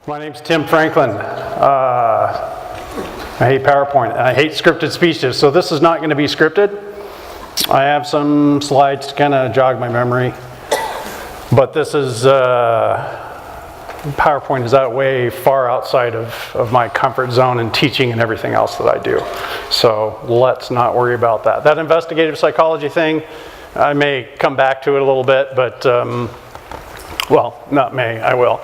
My name's Tim Franklin. I hate PowerPoint. I hate scripted speeches, so this is not going to be scripted. I have some slides to kind of jog my memory, but this is, PowerPoint is way far outside of my comfort zone in teaching and everything else that I do. So let's not worry about that. That investigative psychology thing, I may come back to it a little bit, but, well, not may, I will.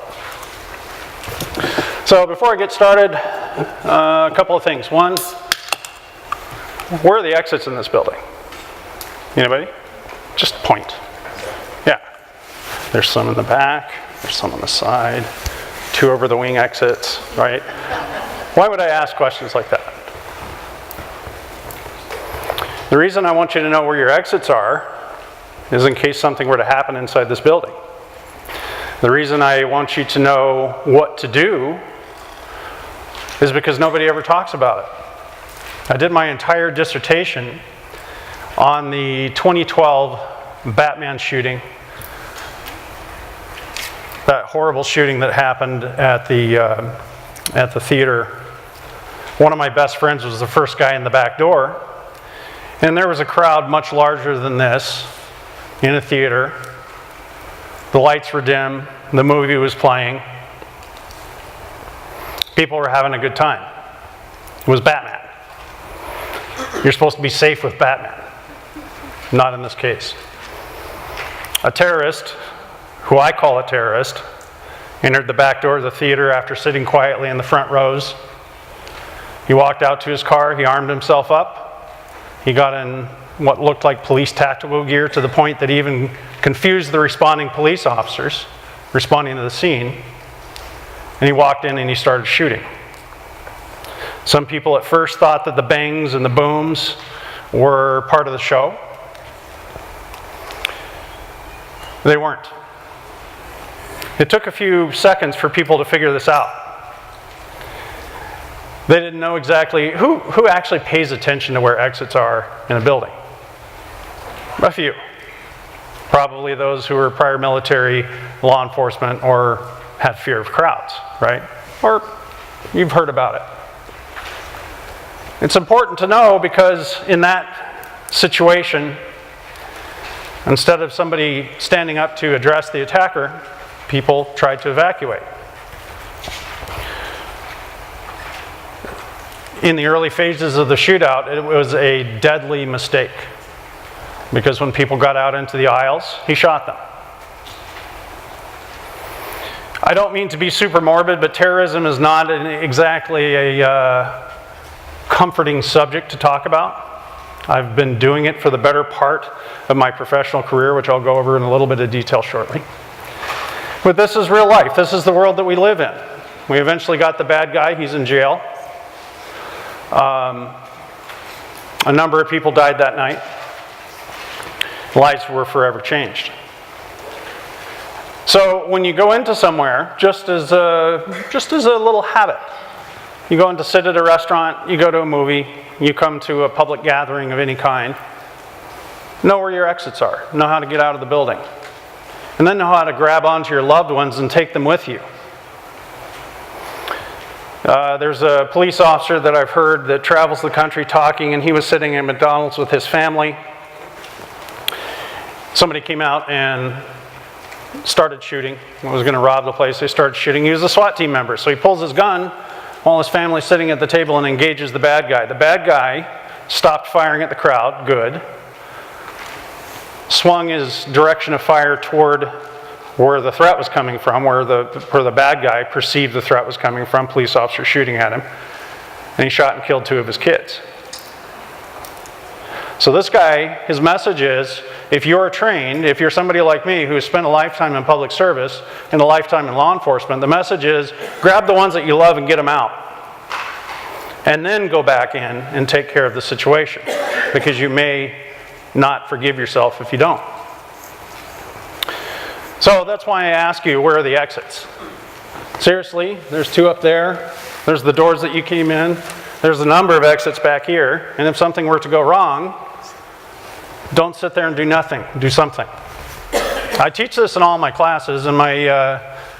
So before I get started, a couple of things. One, where are the exits in this building? Anybody? Just point. Yeah. There's some in the back, there's some on the side, 2 over the wing exits, right? Why would I ask questions like that? The reason I want you to know where your exits are is in case something were to happen inside this building. The reason I want you to know what to do is because nobody ever talks about it. I did my entire dissertation on the 2012 Batman shooting, that horrible shooting that happened at the theater. One of my best friends was the first guy in the back door, and there was a crowd much larger than this in a theater. The lights were dim, the movie was playing. People were having a good time. It was Batman. You're supposed to be safe with Batman. Not in this case. A terrorist, who I call a terrorist, entered the back door of the theater after sitting quietly in the front rows. He walked out to his car, he armed himself up. He got in what looked like police tactical gear to the point that he even confused the responding police officers responding to the scene. And he walked in and he started shooting. Some people at first thought that the bangs and the booms were part of the show. They weren't. It took a few seconds for people to figure this out. They didn't know exactly who actually pays attention to where exits are in a building. A few. Probably those who were prior military, law enforcement, or had fear of crowds, right? Or you've heard about it. It's important to know because in that situation, instead of somebody standing up to address the attacker, people tried to evacuate. In the early phases of the shootout, it was a deadly mistake because when people got out into the aisles, he shot them. I don't mean to be super morbid, but terrorism is not exactly a comforting subject to talk about. I've been doing it for the better part of my professional career, which I'll go over in a little bit of detail shortly. But this is real life. This is the world that we live in. We eventually got the bad guy. He's in jail. A number of people died that night. Lives were forever changed. So when you go into somewhere, just as a little habit, you go in to sit at a restaurant, you go to a movie, you come to a public gathering of any kind, know where your exits are, know how to get out of the building, and then know how to grab onto your loved ones and take them with you. There's a police officer that I've heard that travels the country talking, and he was sitting at McDonald's with his family. Somebody came out and started shooting. Was going to rob the place. They started shooting. He was a SWAT team member, so he pulls his gun while his family's sitting at the table and engages the bad guy. The bad guy stopped firing at the crowd. Good. Swung his direction of fire toward where the threat was coming from, where the bad guy perceived the threat was coming from. Police officer shooting at him, and he shot and killed 2 of his kids. So this guy, his message is, if you're trained, if you're somebody like me who has spent a lifetime in public service and a lifetime in law enforcement, the message is, grab the ones that you love and get them out. And then go back in and take care of the situation, because you may not forgive yourself if you don't. So that's why I ask you, where are the exits? Seriously, there's 2 up there. There's the doors that you came in. There's a number of exits back here. And if something were to go wrong, don't sit there and do nothing. Do something. I teach this in all my classes, and my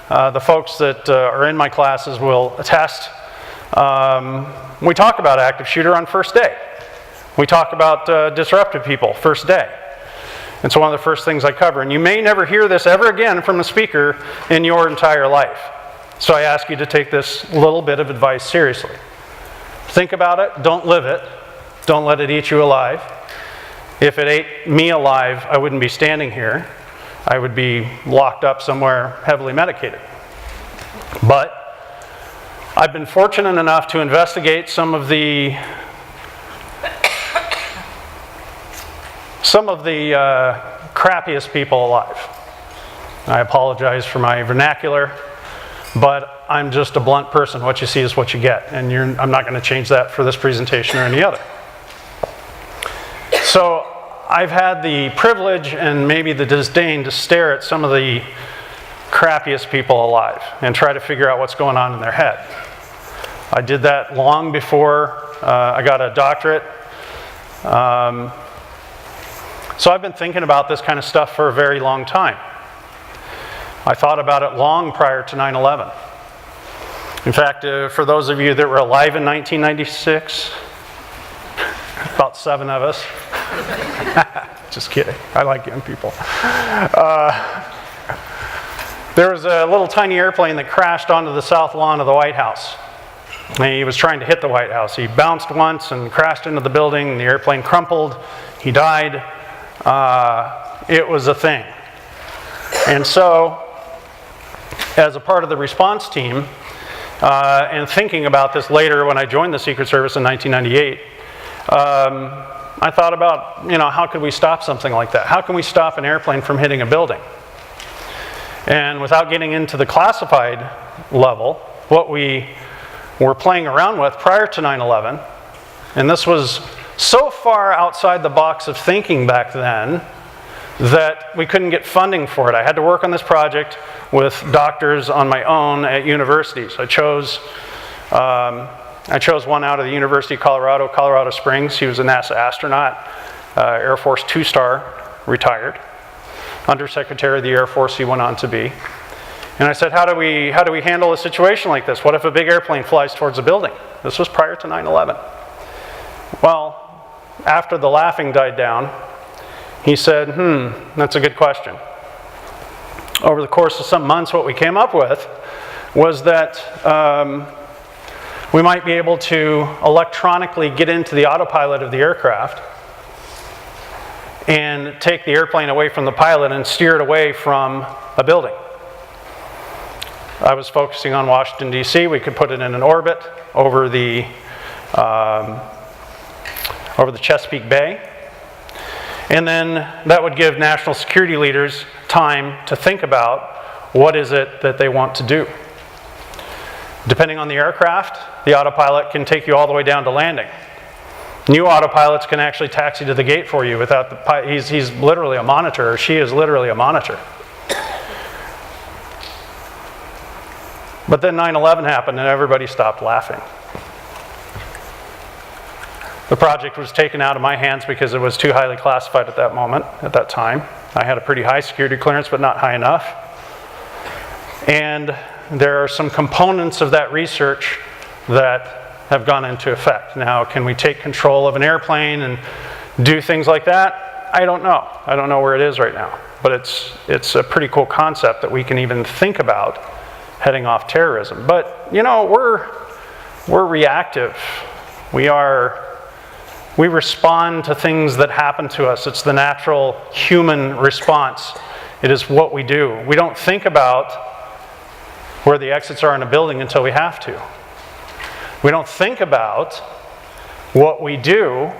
the folks that are in my classes will attest. We talk about active shooter on first day. We talk about disruptive people first day. It's one of the first things I cover. And you may never hear this ever again from a speaker in your entire life. So I ask you to take this little bit of advice seriously. Think about it, don't live it, don't let it eat you alive. If it ate me alive, I wouldn't be standing here. I would be locked up somewhere heavily medicated. But I've been fortunate enough to investigate some of the crappiest people alive. I apologize for my vernacular, but I'm just a blunt person. What you see is what you get, and I'm not going to change that for this presentation or any other. So I've had the privilege and maybe the disdain to stare at some of the crappiest people alive and try to figure out what's going on in their head. I did that long before I got a doctorate. So I've been thinking about this kind of stuff for a very long time. I thought about it long prior to 9/11. In fact, for those of you that were alive in 1996, about 7 of us. Just kidding. I like young people. There was a little tiny airplane that crashed onto the south lawn of the White House. And he was trying to hit the White House. He bounced once and crashed into the building. The airplane crumpled. He died. It was a thing. And so, as a part of the response team, and thinking about this later when I joined the Secret Service in 1998, I thought about, how could we stop something like that? How can we stop an airplane from hitting a building? And without getting into the classified level, what we were playing around with prior to 9/11, and this was so far outside the box of thinking back then that we couldn't get funding for it. I had to work on this project with doctors on my own at universities. I chose one out of the University of Colorado Springs. He was a NASA astronaut, Air Force 2-star, retired. Undersecretary of the Air Force he went on to be. And I said, how do we handle a situation like this? What if a big airplane flies towards a building? This was prior to 9/11. Well, after the laughing died down, he said, that's a good question. Over the course of some months, what we came up with was that we might be able to electronically get into the autopilot of the aircraft and take the airplane away from the pilot and steer it away from a building. I was focusing on Washington, D.C. We could put it in an orbit over the Chesapeake Bay. And then that would give national security leaders time to think about what is it that they want to do. Depending on the aircraft, the autopilot can take you all the way down to landing. New autopilots can actually taxi to the gate for you without the he's literally a monitor, or she is literally a monitor. But then 9/11 happened and everybody stopped laughing. The project was taken out of my hands because it was too highly classified at that moment, at that time. I had a pretty high security clearance, but not high enough. And there are some components of that research that have gone into effect. Now, can we take control of an airplane and do things like that? I don't know. I don't know where it is right now. But it's a pretty cool concept that we can even think about heading off terrorism. But, we're reactive. We respond to things that happen to us. It's the natural human response. It is what we do. We don't think about where the exits are in a building until we have to. We don't think about what we do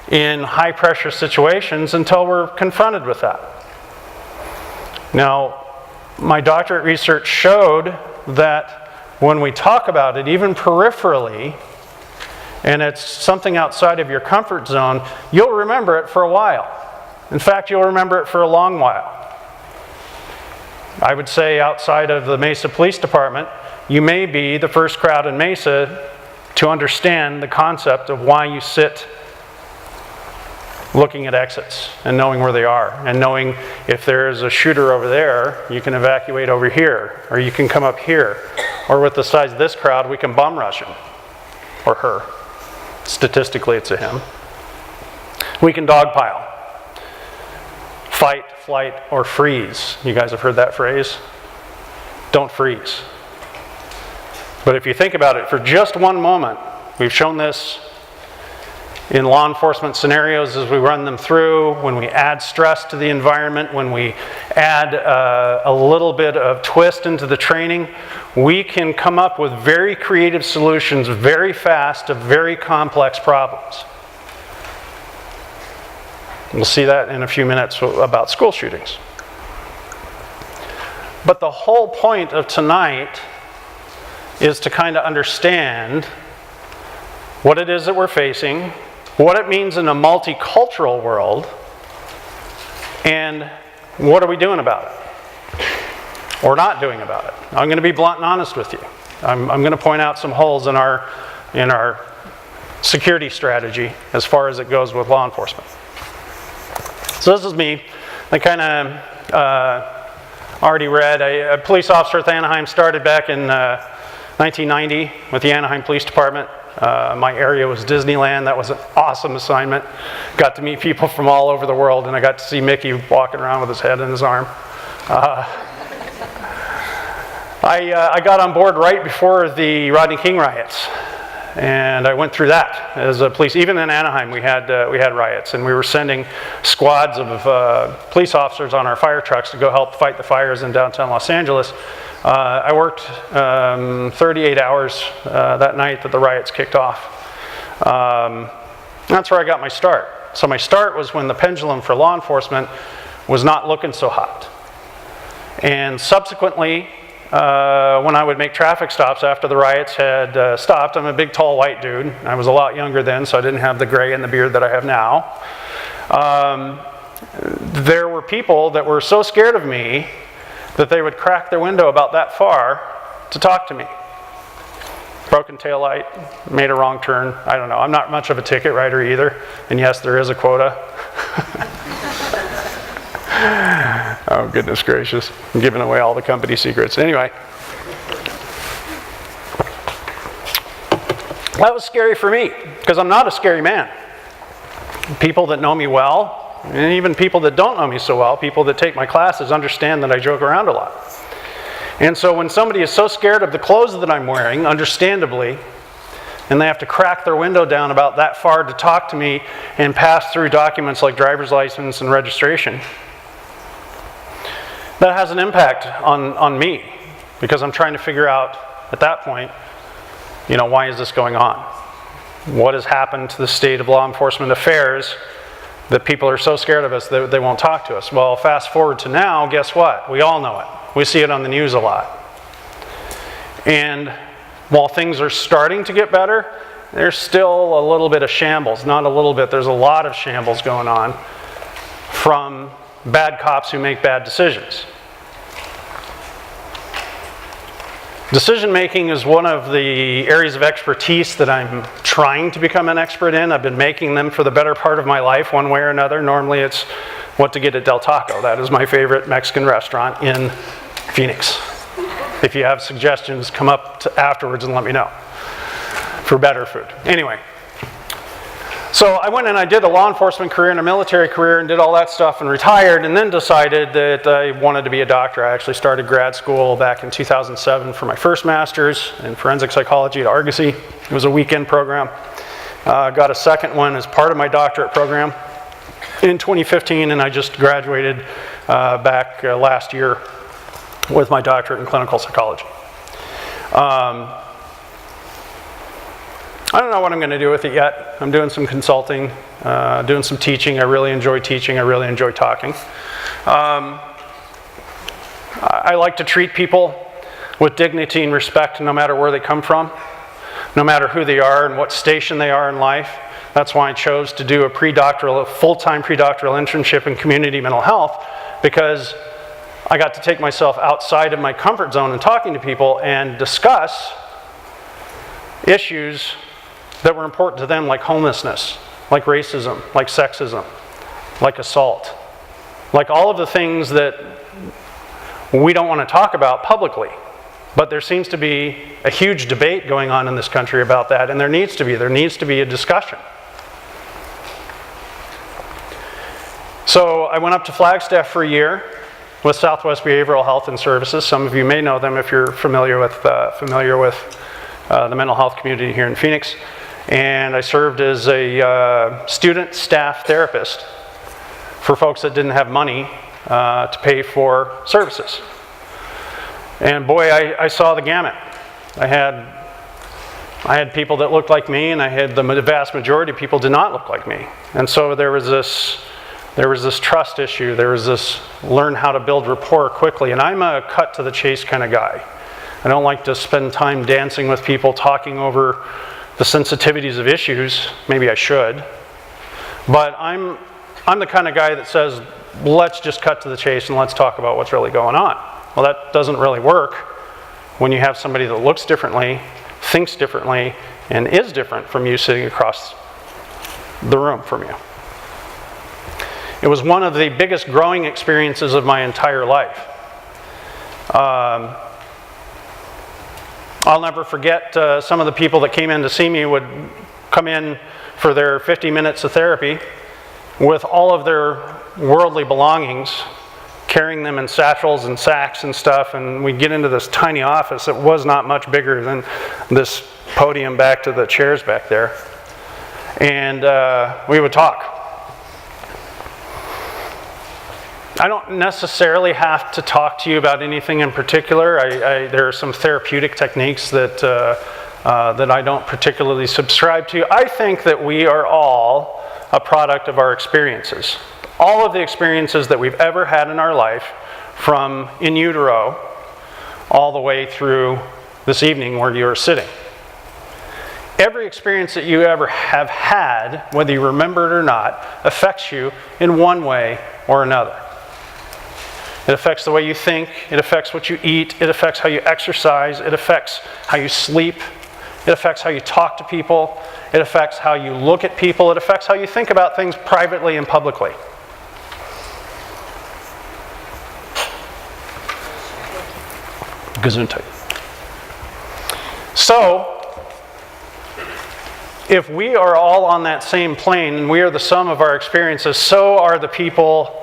in high pressure situations until we're confronted with that. Now, my doctorate research showed that when we talk about it, even peripherally, and it's something outside of your comfort zone, you'll remember it for a while. In fact, you'll remember it for a long while. I would say outside of the Mesa Police Department, you may be the first crowd in Mesa to understand the concept of why you sit looking at exits and knowing where they are, and knowing if there's a shooter over there, you can evacuate over here, or you can come up here, or with the size of this crowd, we can bum rush him, or her. Statistically, it's a him. We can dogpile. Fight, flight, or freeze. You guys have heard that phrase? Don't freeze. But if you think about it for just one moment, we've shown this in law enforcement scenarios as we run them through, when we add stress to the environment, when we add a little bit of twist into the training, we can come up with very creative solutions very fast to very complex problems. We'll see that in a few minutes about school shootings. But the whole point of tonight is to kind of understand what it is that we're facing, what it means in a multicultural world, and what are we doing about it? Or not doing about it. I'm going to be blunt and honest with you. I'm going to point out some holes in our security strategy as far as it goes with law enforcement. So this is me. I kind of already read. A police officer at Anaheim, started back in 1990 with the Anaheim Police Department. My area was Disneyland. That was an awesome assignment. Got to meet people from all over the world, and I got to see Mickey walking around with his head in his arm. I got on board right before the Rodney King riots, and I went through that as a police. Even in Anaheim, we had riots, and we were sending squads of police officers on our fire trucks to go help fight the fires in downtown Los Angeles. I worked 38 hours that night that the riots kicked off. That's where I got my start. So my start was when the pendulum for law enforcement was not looking so hot. And subsequently, when I would make traffic stops after the riots had stopped, I'm a big, tall, white dude. I was a lot younger then, so I didn't have the gray and the beard that I have now. There were people that were so scared of me that they would crack their window about that far to talk to me. Broken taillight, made a wrong turn, I don't know. I'm not much of a ticket writer either, and yes, there is a quota. Oh, goodness gracious. I'm giving away all the company secrets. Anyway. That was scary for me, because I'm not a scary man. People that know me well, and even people that don't know me so well, people that take my classes, understand that I joke around a lot. And so when somebody is so scared of the clothes that I'm wearing, understandably, and they have to crack their window down about that far to talk to me and pass through documents like driver's license and registration, that has an impact on me, because I'm trying to figure out at that point, why is this going on? What has happened to the state of law enforcement affairs that people are so scared of us that they won't talk to us? Well, fast forward to now, guess what? We all know it. We see it on the news a lot. And while things are starting to get better, there's still a little bit of shambles. Not a little bit, there's a lot of shambles going on from bad cops who make bad decisions. Decision making is one of the areas of expertise that I'm trying to become an expert in. I've been making them for the better part of my life, one way or another. Normally it's what to get at Del Taco. That is my favorite Mexican restaurant in Phoenix. If you have suggestions, come up afterwards and let me know for better food. Anyway. So I went and I did a law enforcement career and a military career and did all that stuff and retired, and then decided that I wanted to be a doctor. I actually started grad school back in 2007 for my first master's in forensic psychology at Argosy. It was a weekend program. Got a second one as part of my doctorate program in 2015, and I just graduated back last year with my doctorate in clinical psychology. I don't know what I'm going to do with it yet. I'm doing some consulting, doing some teaching. I really enjoy teaching. I really enjoy talking. I like to treat people with dignity and respect no matter where they come from, no matter who they are and what station they are in life. That's why I chose to do a full-time pre-doctoral internship in community mental health, because I got to take myself outside of my comfort zone and talking to people and discuss issues that were important to them, like homelessness, like racism, like sexism, like assault, like all of the things that we don't want to talk about publicly. But there seems to be a huge debate going on in this country about that, and there needs to be a discussion. So I went up to Flagstaff for a year with Southwest Behavioral Health and Services. Some of you may know them if you're familiar with the mental health community here in Phoenix. And I served as a student staff therapist for folks that didn't have money to pay for services. And boy, I saw the gamut. I had people that looked like me, and I had the vast majority of people did not look like me. And so there was this trust issue. There was this learn how to build rapport quickly. And I'm a cut to the chase kind of guy. I don't like to spend time dancing with people, talking over the sensitivities of issues. Maybe I should. But I'm the kind of guy that says, let's just cut to the chase and let's talk about what's really going on. Well, that doesn't really work when you have somebody that looks differently, thinks differently, and is different from you sitting across the room from you. It was one of the biggest growing experiences of my entire life. I'll never forget some of the people that came in to see me would come in for their 50 minutes of therapy with all of their worldly belongings, carrying them in satchels and sacks and stuff, and we'd get into this tiny office that was not much bigger than this podium back to the chairs back there. And we would talk. I don't necessarily have to talk to you about anything in particular. There are some therapeutic techniques that I don't particularly subscribe to. I think that we are all a product of our experiences. All of the experiences that we've ever had in our life, from in utero all the way through this evening where you're sitting. Every experience that you ever have had, whether you remember it or not, affects you in one way or another. It affects the way you think, it affects what you eat, it affects how you exercise, it affects how you sleep, it affects how you talk to people, it affects how you look at people, it affects how you think about things privately and publicly. Gesundheit. So, if we are all on that same plane and we are the sum of our experiences, so are the people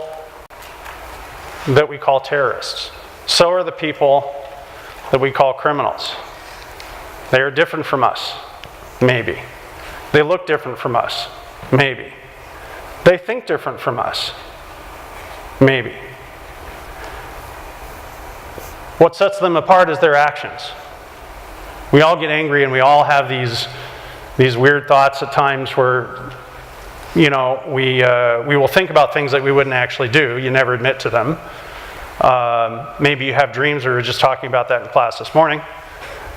that we call terrorists. So are the people that we call criminals. They are different from us, maybe. They look different from us, maybe. They think different from us, maybe. What sets them apart is their actions. We all get angry and we all have these weird thoughts at times where, you know, we will think about things that we wouldn't actually do. You never admit to them. Maybe you have dreams, we were just talking about that in class this morning,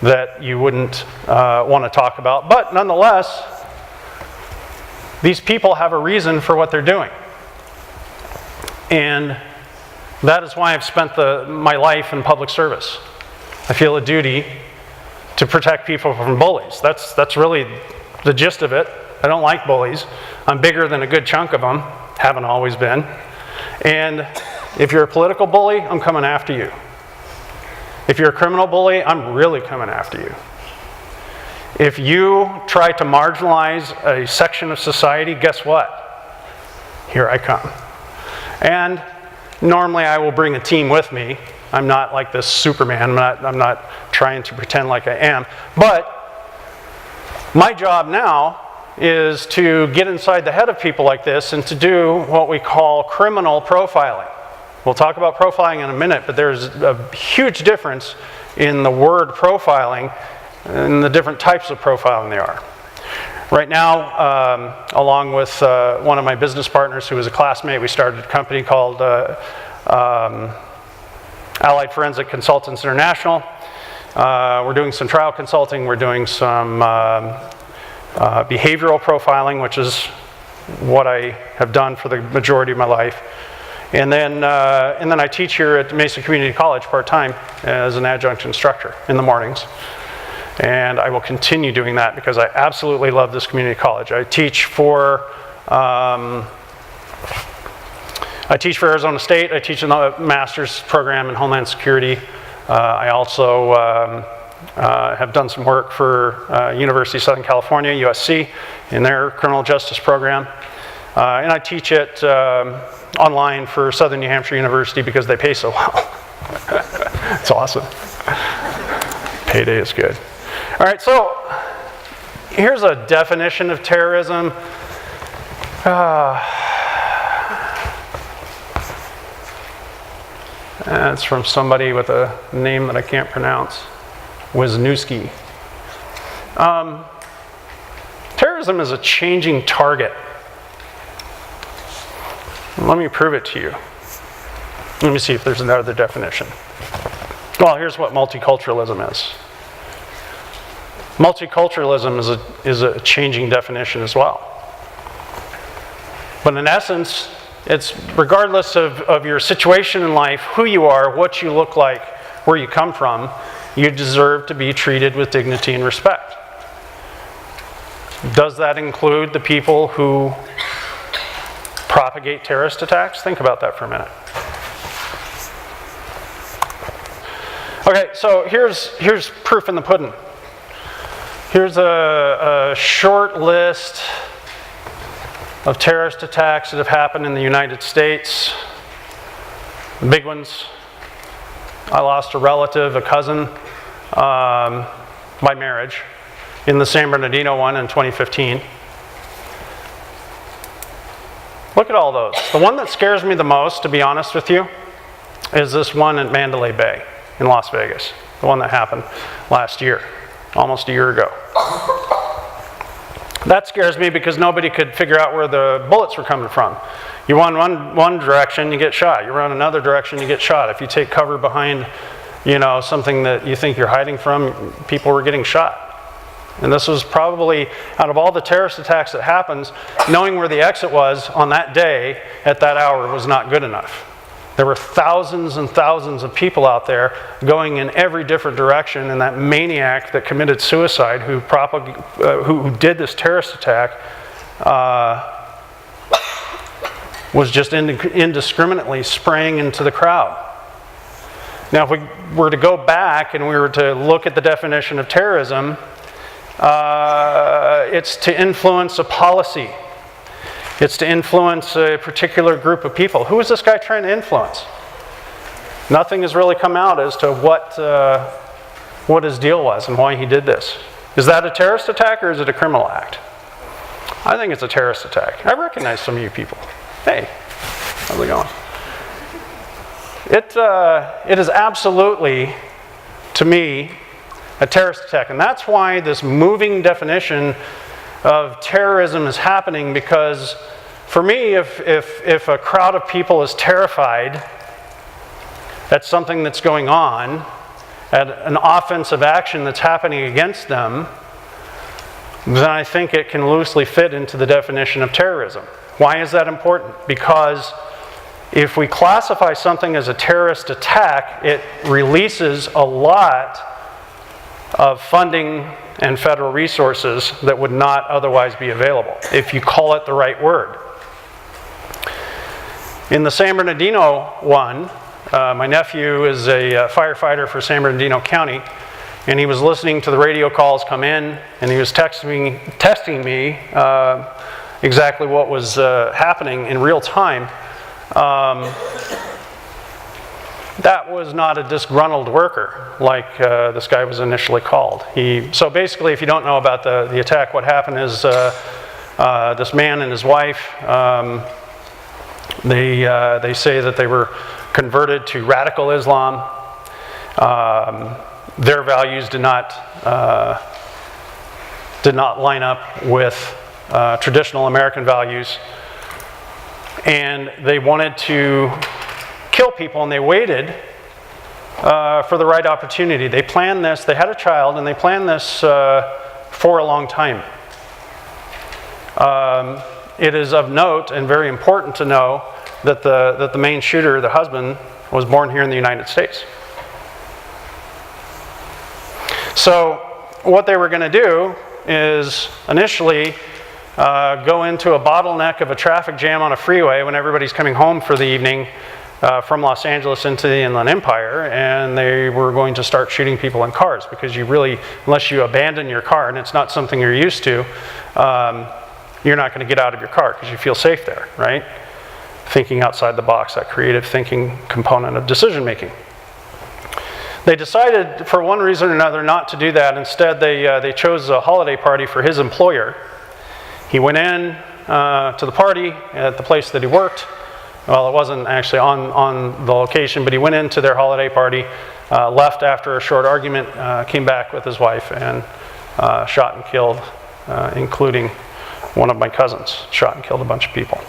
that you wouldn't want to talk about. But nonetheless, these people have a reason for what they're doing. And that is why I've spent my life in public service. I feel a duty to protect people from bullies. That's really the gist of it. I don't like bullies. I'm bigger than a good chunk of them, haven't always been. And if you're a political bully, I'm coming after you. If you're a criminal bully, I'm really coming after you. If you try to marginalize a section of society, guess what? Here I come. And normally I will bring a team with me. I'm not like this Superman. I'm not trying to pretend like I am. But my job now is to get inside the head of people like this and to do what we call criminal profiling. We'll talk about profiling in a minute, but there's a huge difference in the word profiling and the different types of profiling there are. Right now, along with one of my business partners who was a classmate, we started a company called Allied Forensic Consultants International. We're doing some trial consulting, we're doing some behavioral profiling, which is what I have done for the majority of my life. And then I teach here at Mesa Community College part-time as an adjunct instructor in the mornings. And I will continue doing that because I absolutely love this community college. I teach for I teach for Arizona State. I teach in the master's program in Homeland Security. I also have done some work for University of Southern California, USC, in their criminal justice program. And I teach it online for Southern New Hampshire University because they pay so well. It's awesome. Payday is good. All right, so here's a definition of terrorism. It's from somebody with a name that I can't pronounce. Wisniewski. Terrorism is a changing target. Let me prove it to you. Let me see if there's another definition. Well, here's what multiculturalism is. Multiculturalism is a changing definition as well. But in essence, it's regardless of your situation in life, who you are, what you look like, where you come from, you deserve to be treated with dignity and respect. Does that include the people who propagate terrorist attacks? Think about that for a minute. Okay, so here's proof in the pudding. Here's a short list of terrorist attacks that have happened in the United States. The big ones. I lost a relative, a cousin, by marriage in the San Bernardino one in 2015. Look at all those. The one that scares me the most, to be honest with you, is this one at Mandalay Bay in Las Vegas. The one that happened last year, almost a year ago. That scares me because nobody could figure out where the bullets were coming from. You run one direction, you get shot. You run another direction, you get shot. If you take cover behind, something that you think you're hiding from, people were getting shot. And this was probably, out of all the terrorist attacks that happens, knowing where the exit was on that day at that hour was not good enough. There were thousands and thousands of people out there going in every different direction, and that maniac that committed suicide, who did this terrorist attack, was just indiscriminately spraying into the crowd. Now, if we were to go back and we were to look at the definition of terrorism, it's to influence a policy. It's to influence a particular group of people. Who is this guy trying to influence? Nothing has really come out as to what his deal was and why he did this. Is that a terrorist attack or is it a criminal act? I think it's a terrorist attack. I recognize some of you people. Hey, how's it going? It is absolutely, to me, a terrorist attack. And that's why this moving definition of terrorism is happening, because for me, if a crowd of people is terrified at something that's going on, at an offensive action that's happening against them, then I think it can loosely fit into the definition of terrorism. Why is that important? Because if we classify something as a terrorist attack, it releases a lot of funding and federal resources that would not otherwise be available, if you call it the right word. In the San Bernardino one, my nephew is a firefighter for San Bernardino County, and he was listening to the radio calls come in, and he was texting me exactly what was happening in real time. That was not a disgruntled worker like this guy was initially called. So basically, if you don't know about the attack, what happened is this man and his wife, they say that they were converted to radical Islam. Their values did not line up with traditional American values, and they wanted to kill people, and they waited for the right opportunity. They planned this, they had a child, and they planned this for a long time. It is of note and very important to know that the main shooter, the husband, was born here in the United States. So what they were going to do is initially go into a bottleneck of a traffic jam on a freeway when everybody's coming home for the evening from Los Angeles into the Inland Empire, and they were going to start shooting people in cars, because you really, unless you abandon your car and it's not something you're used to, you're not going to get out of your car because you feel safe there, right? Thinking outside the box, that creative thinking component of decision making. They decided, for one reason or another, not to do that. Instead, they chose a holiday party for his employer. He went in to the party at the place that he worked. Well, it wasn't actually on the location, but he went into their holiday party, left after a short argument, came back with his wife, and shot and killed, including one of my cousins. Shot and killed a bunch of people.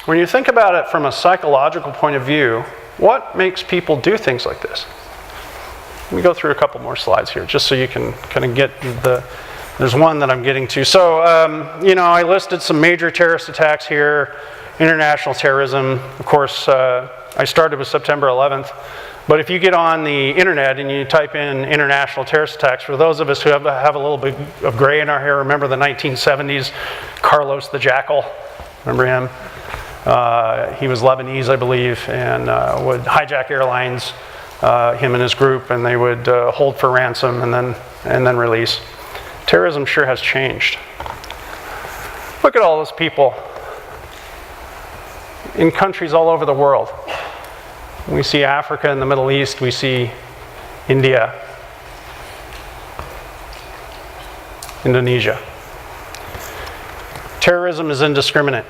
When you think about it from a psychological point of view, what makes people do things like this? Let me go through a couple more slides here, just so you can kind of get there's one that I'm getting to. So, I listed some major terrorist attacks here, international terrorism. Of course, I started with September 11th. But if you get on the internet and you type in international terrorist attacks, for those of us who have a little bit of gray in our hair, remember the 1970s, Carlos the Jackal, remember him? He was Lebanese, I believe, and would hijack airlines, him and his group, and they would hold for ransom and then release. Terrorism sure has changed. Look at all those people in countries all over the world. We see Africa and the Middle East, we see India, Indonesia. Terrorism is indiscriminate.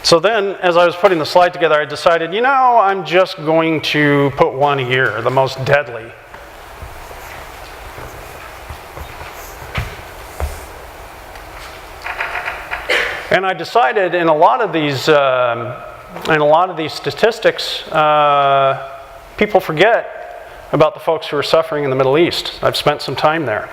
So then, as I was putting the slide together, I decided, I'm just going to put one a year, the most deadly. And I decided in a lot of these statistics, people forget about the folks who are suffering in the Middle East. I've spent some time there.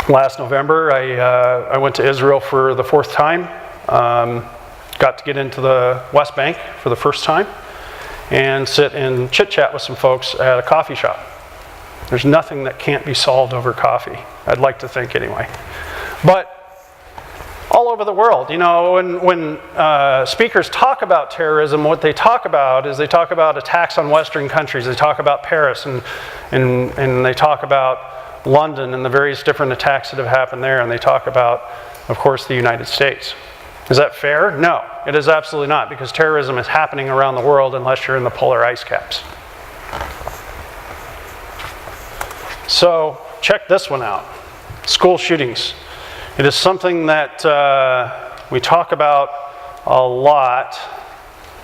Last November, I went to Israel for the 4th time. Got to get into the West Bank for the first time and sit and chit-chat with some folks at a coffee shop. There's nothing that can't be solved over coffee. I'd like to think anyway. But all over the world, when speakers talk about terrorism, what they talk about is they talk about attacks on Western countries. They talk about Paris and they talk about London and the various different attacks that have happened there. And they talk about, of course, the United States. Is that fair? No, it is absolutely not, because terrorism is happening around the world unless you're in the polar ice caps. So check this one out. School shootings. It is something that we talk about a lot.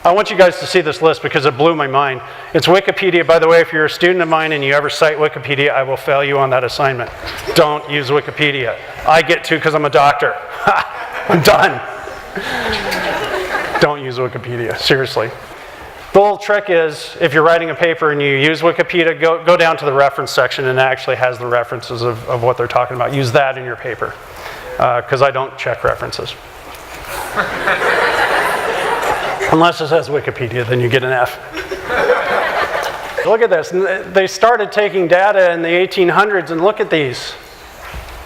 I want you guys to see this list because it blew my mind. It's Wikipedia. By the way, if you're a student of mine and you ever cite Wikipedia, I will fail you on that assignment. Don't use Wikipedia. I get to because I'm a doctor. I'm done. Don't use Wikipedia, seriously. The little trick is, if you're writing a paper and you use Wikipedia, go down to the reference section, and it actually has the references of what they're talking about. Use that in your paper, because I don't check references. Unless it says Wikipedia, then you get an F. Look at this. They started taking data in the 1800s, and look at these.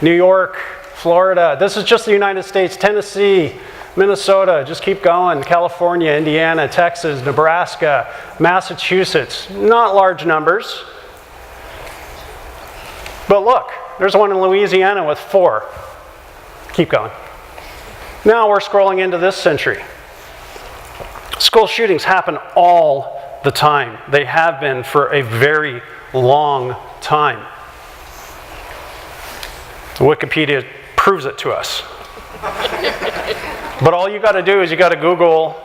New York, Florida. This is just the United States. Tennessee, Minnesota, just keep going. California, Indiana, Texas, Nebraska, Massachusetts. Not large numbers. But look, there's one in Louisiana with 4. Keep going. Now we're scrolling into this century. School shootings happen all the time. They have been for a very long time. Wikipedia proves it to us. But all you got to do is you got to Google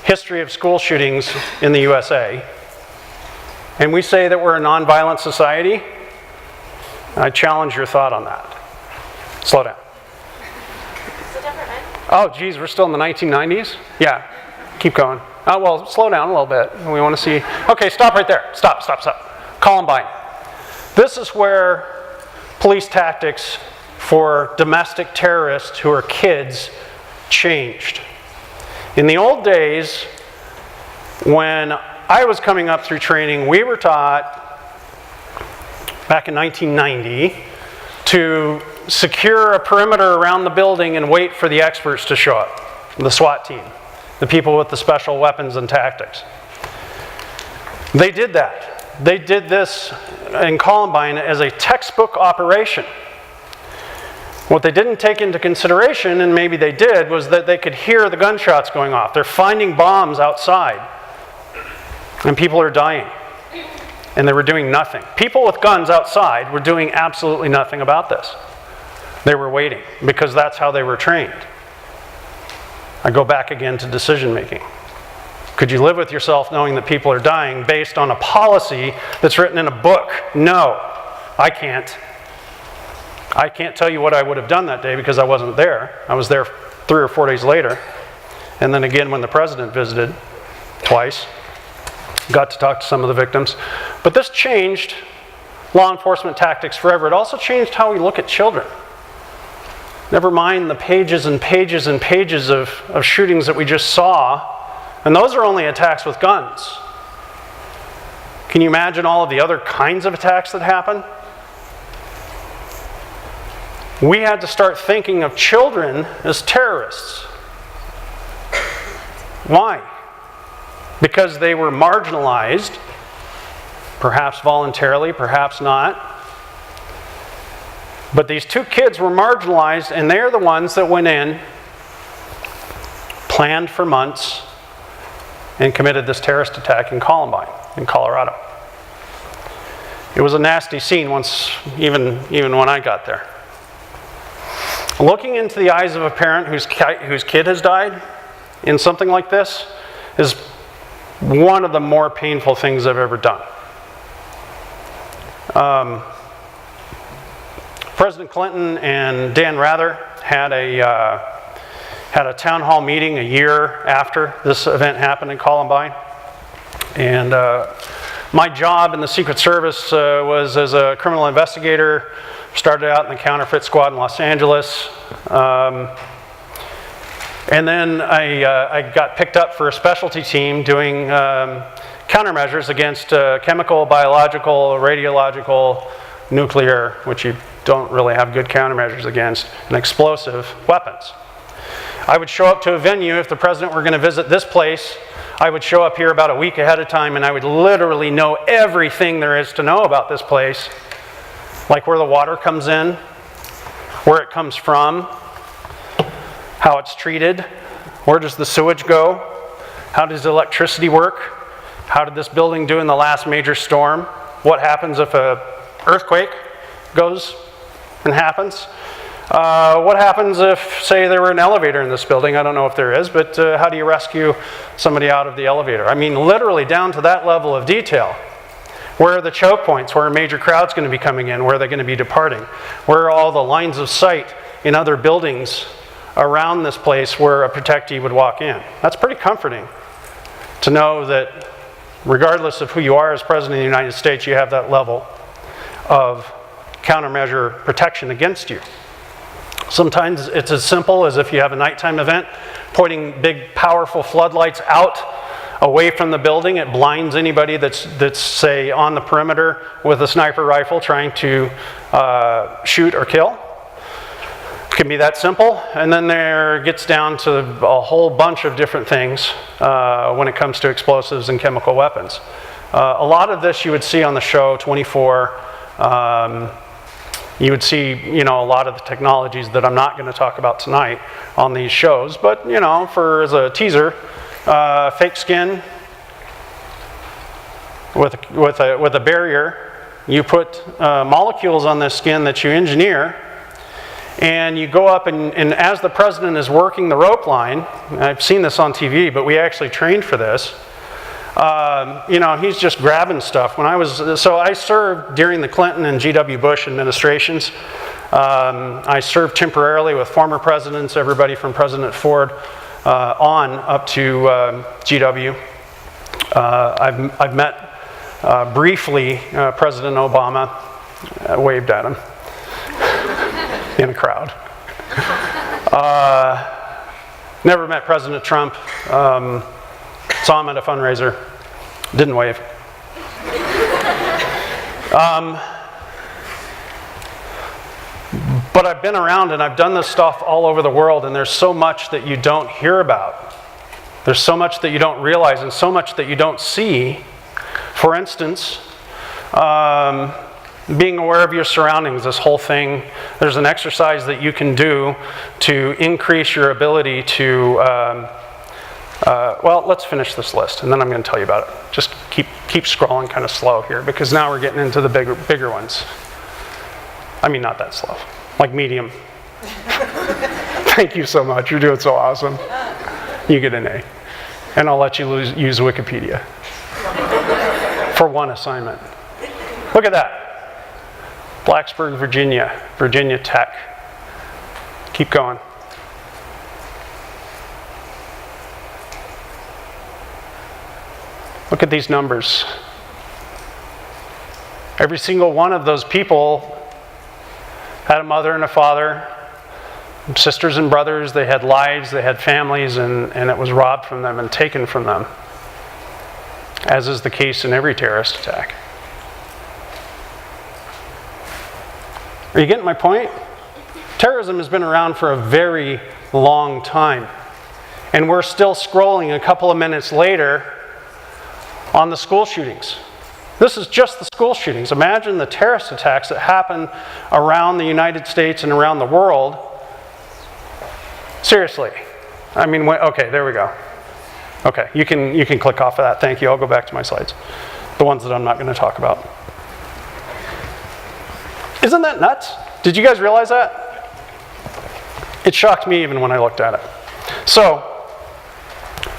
history of school shootings in the USA. And we say that we're a nonviolent society. I challenge your thought on that. Slow down. Oh, geez, we're still in the 1990s? Yeah, keep going. Oh, well, slow down a little bit. We want to see. Okay, stop right there. Stop. Columbine. This is where police tactics for domestic terrorists who are kids changed. In the old days, When I was coming up through training, we were taught back in 1990 to secure a perimeter around the building and wait for the experts to show up, the SWAT team, the people with the special weapons and tactics. They did that. They did this in Columbine as a textbook operation. What they didn't take into consideration, and maybe they did, was that they could hear the gunshots going off. They're finding bombs outside, and people are dying. And they were doing nothing. People with guns outside were doing absolutely nothing about this. They were waiting, because that's how they were trained. I go back again to decision making. Could you live with yourself knowing that people are dying based on a policy that's written in a book? No, I can't. I can't tell you what I would have done that day because I wasn't there. I was there 3 or 4 days later. And then again when the president visited twice. Got to talk to some of the victims. But this changed law enforcement tactics forever. It also changed how we look at children. Never mind the pages and pages and pages of shootings that we just saw. And those are only attacks with guns. Can you imagine all of the other kinds of attacks that happen? We had to start thinking of children as terrorists. Why? Because they were marginalized, perhaps voluntarily, perhaps not. But these 2 kids were marginalized, and they're the ones that went in, planned for months, and committed this terrorist attack in Columbine, in Colorado. It was a nasty scene once, even when I got there. Looking into the eyes of a parent whose kid has died in something like this is one of the more painful things I've ever done. President Clinton and Dan Rather had a town hall meeting a year after this event happened in Columbine. And my job in the Secret Service was as a criminal investigator. Started out in the counterfeit squad in Los Angeles. And then I got picked up for a specialty team doing countermeasures against chemical, biological, radiological, nuclear, which you don't really have good countermeasures against, and explosive weapons. I would show up to a venue if the president were going to visit this place. I would show up here about a week ahead of time, and I would literally know everything there is to know about this place. Like where the water comes in, where it comes from, how it's treated, where does the sewage go, how does electricity work, how did this building do in the last major storm, what happens if an earthquake goes and happens, what happens if, say, there were an elevator in this building. I don't know if there is, but how do you rescue somebody out of the elevator? I mean, literally down to that level of detail. Where are the choke points? Where are major crowds going to be coming in? Where are they going to be departing? Where are all the lines of sight in other buildings around this place where a protectee would walk in? That's pretty comforting to know that regardless of who you are as President of the United States, you have that level of countermeasure protection against you. Sometimes it's as simple as if you have a nighttime event, pointing big, powerful floodlights out away from the building. It blinds anybody that's say on the perimeter with a sniper rifle trying to shoot or kill. It can be that simple. And then there gets down to a whole bunch of different things when it comes to explosives and chemical weapons. A lot of this you would see on the show 24. You would see, a lot of the technologies that I'm not going to talk about tonight on these shows. But, as a teaser, fake skin with a barrier. You put molecules on this skin that you engineer, and you go up and as the president is working the rope line, I've seen this on TV, but we actually trained for this. He's just grabbing stuff. I served during the Clinton and G.W. Bush administrations. I served temporarily with former presidents, everybody from President Ford on up to G.W. I've met briefly President Obama. I waved at him in a crowd. Never met President Trump. Saw him at a fundraiser. Didn't wave. But I've been around and I've done this stuff all over the world, and there's so much that you don't hear about. There's so much that you don't realize and so much that you don't see. For instance, being aware of your surroundings, this whole thing, there's an exercise that you can do to increase your ability to, well, let's finish this list and then I'm going to tell you about it. Just keep scrolling kind of slow here, because now we're getting into the bigger ones. I mean, not that slow, like medium. Thank you so much, you're doing so awesome. You get an A. And I'll let you use Wikipedia for one assignment. Look at that. Blacksburg, Virginia, Virginia Tech. Keep going. Look at these numbers. Every single one of those people had a mother and a father, sisters and brothers. They had lives, they had families, and it was robbed from them and taken from them, as is the case in every terrorist attack. Are you getting my point? Terrorism has been around for a very long time, and we're still scrolling a couple of minutes later on the school shootings. This is just the school shootings. Imagine the terrorist attacks that happen around the United States and around the world. Seriously. I mean, okay, there we go. Okay, you can click off of that. Thank you. I'll go back to my slides. The ones that I'm not going to talk about. Isn't that nuts? Did you guys realize that? It shocked me even when I looked at it. So,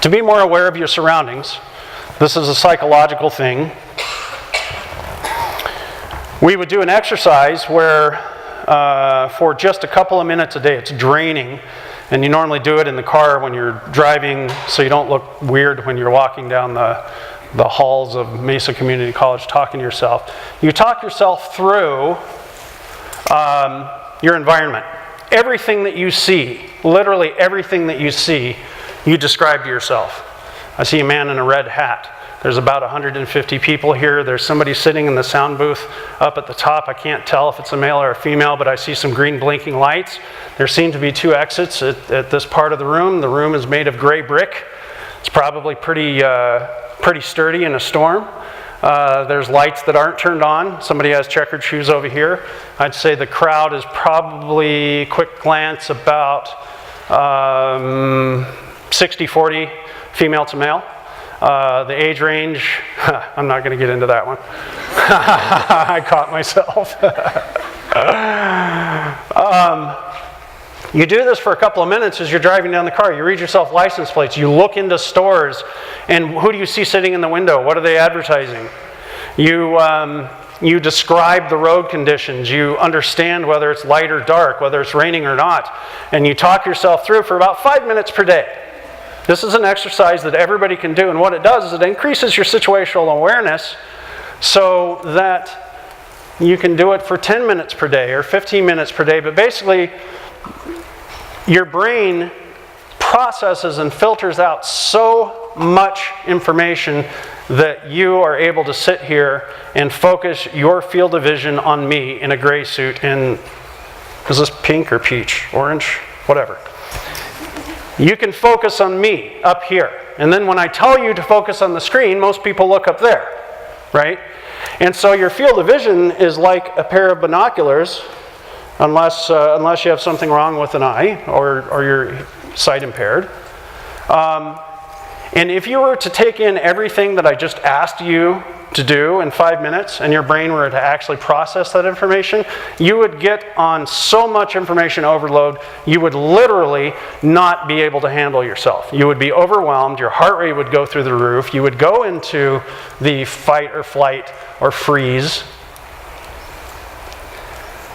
to be more aware of your surroundings, this is a psychological thing. We would do an exercise where for just a couple of minutes a day, it's draining, and you normally do it in the car when you're driving so you don't look weird when you're walking down the halls of Mesa Community College talking to yourself. You talk yourself through your environment. Everything that you see, literally everything that you see, you describe to yourself. I see a man in a red hat. There's about 150 people here. There's somebody sitting in the sound booth up at the top. I can't tell if it's a male or a female, but I see some green blinking lights. There seem to be 2 exits at this part of the room. The room is made of gray brick. It's probably pretty sturdy in a storm. There's lights that aren't turned on. Somebody has checkered shoes over here. I'd say the crowd is probably, quick glance, about 60-40 female to male. The age range, I'm not going to get into that one. I caught myself. You do this for a couple of minutes as you're driving down the car. You read yourself license plates. You look into stores, and who do you see sitting in the window? What are they advertising? You describe the road conditions. You understand whether it's light or dark, whether it's raining or not. And you talk yourself through for about 5 minutes per day. This is an exercise that everybody can do, and what it does is it increases your situational awareness so that you can do it for 10 minutes per day or 15 minutes per day. But basically, your brain processes and filters out so much information that you are able to sit here and focus your field of vision on me in a gray suit in, is this pink or peach? Orange? Whatever. You can focus on me up here. And then when I tell you to focus on the screen, most people look up there, right? And so your field of vision is like a pair of binoculars, unless you have something wrong with an eye or you're sight impaired. And if you were to take in everything that I just asked you to do in 5 minutes, and your brain were to actually process that information, you would get on so much information overload, you would literally not be able to handle yourself. You would be overwhelmed, your heart rate would go through the roof, you would go into the fight or flight or freeze.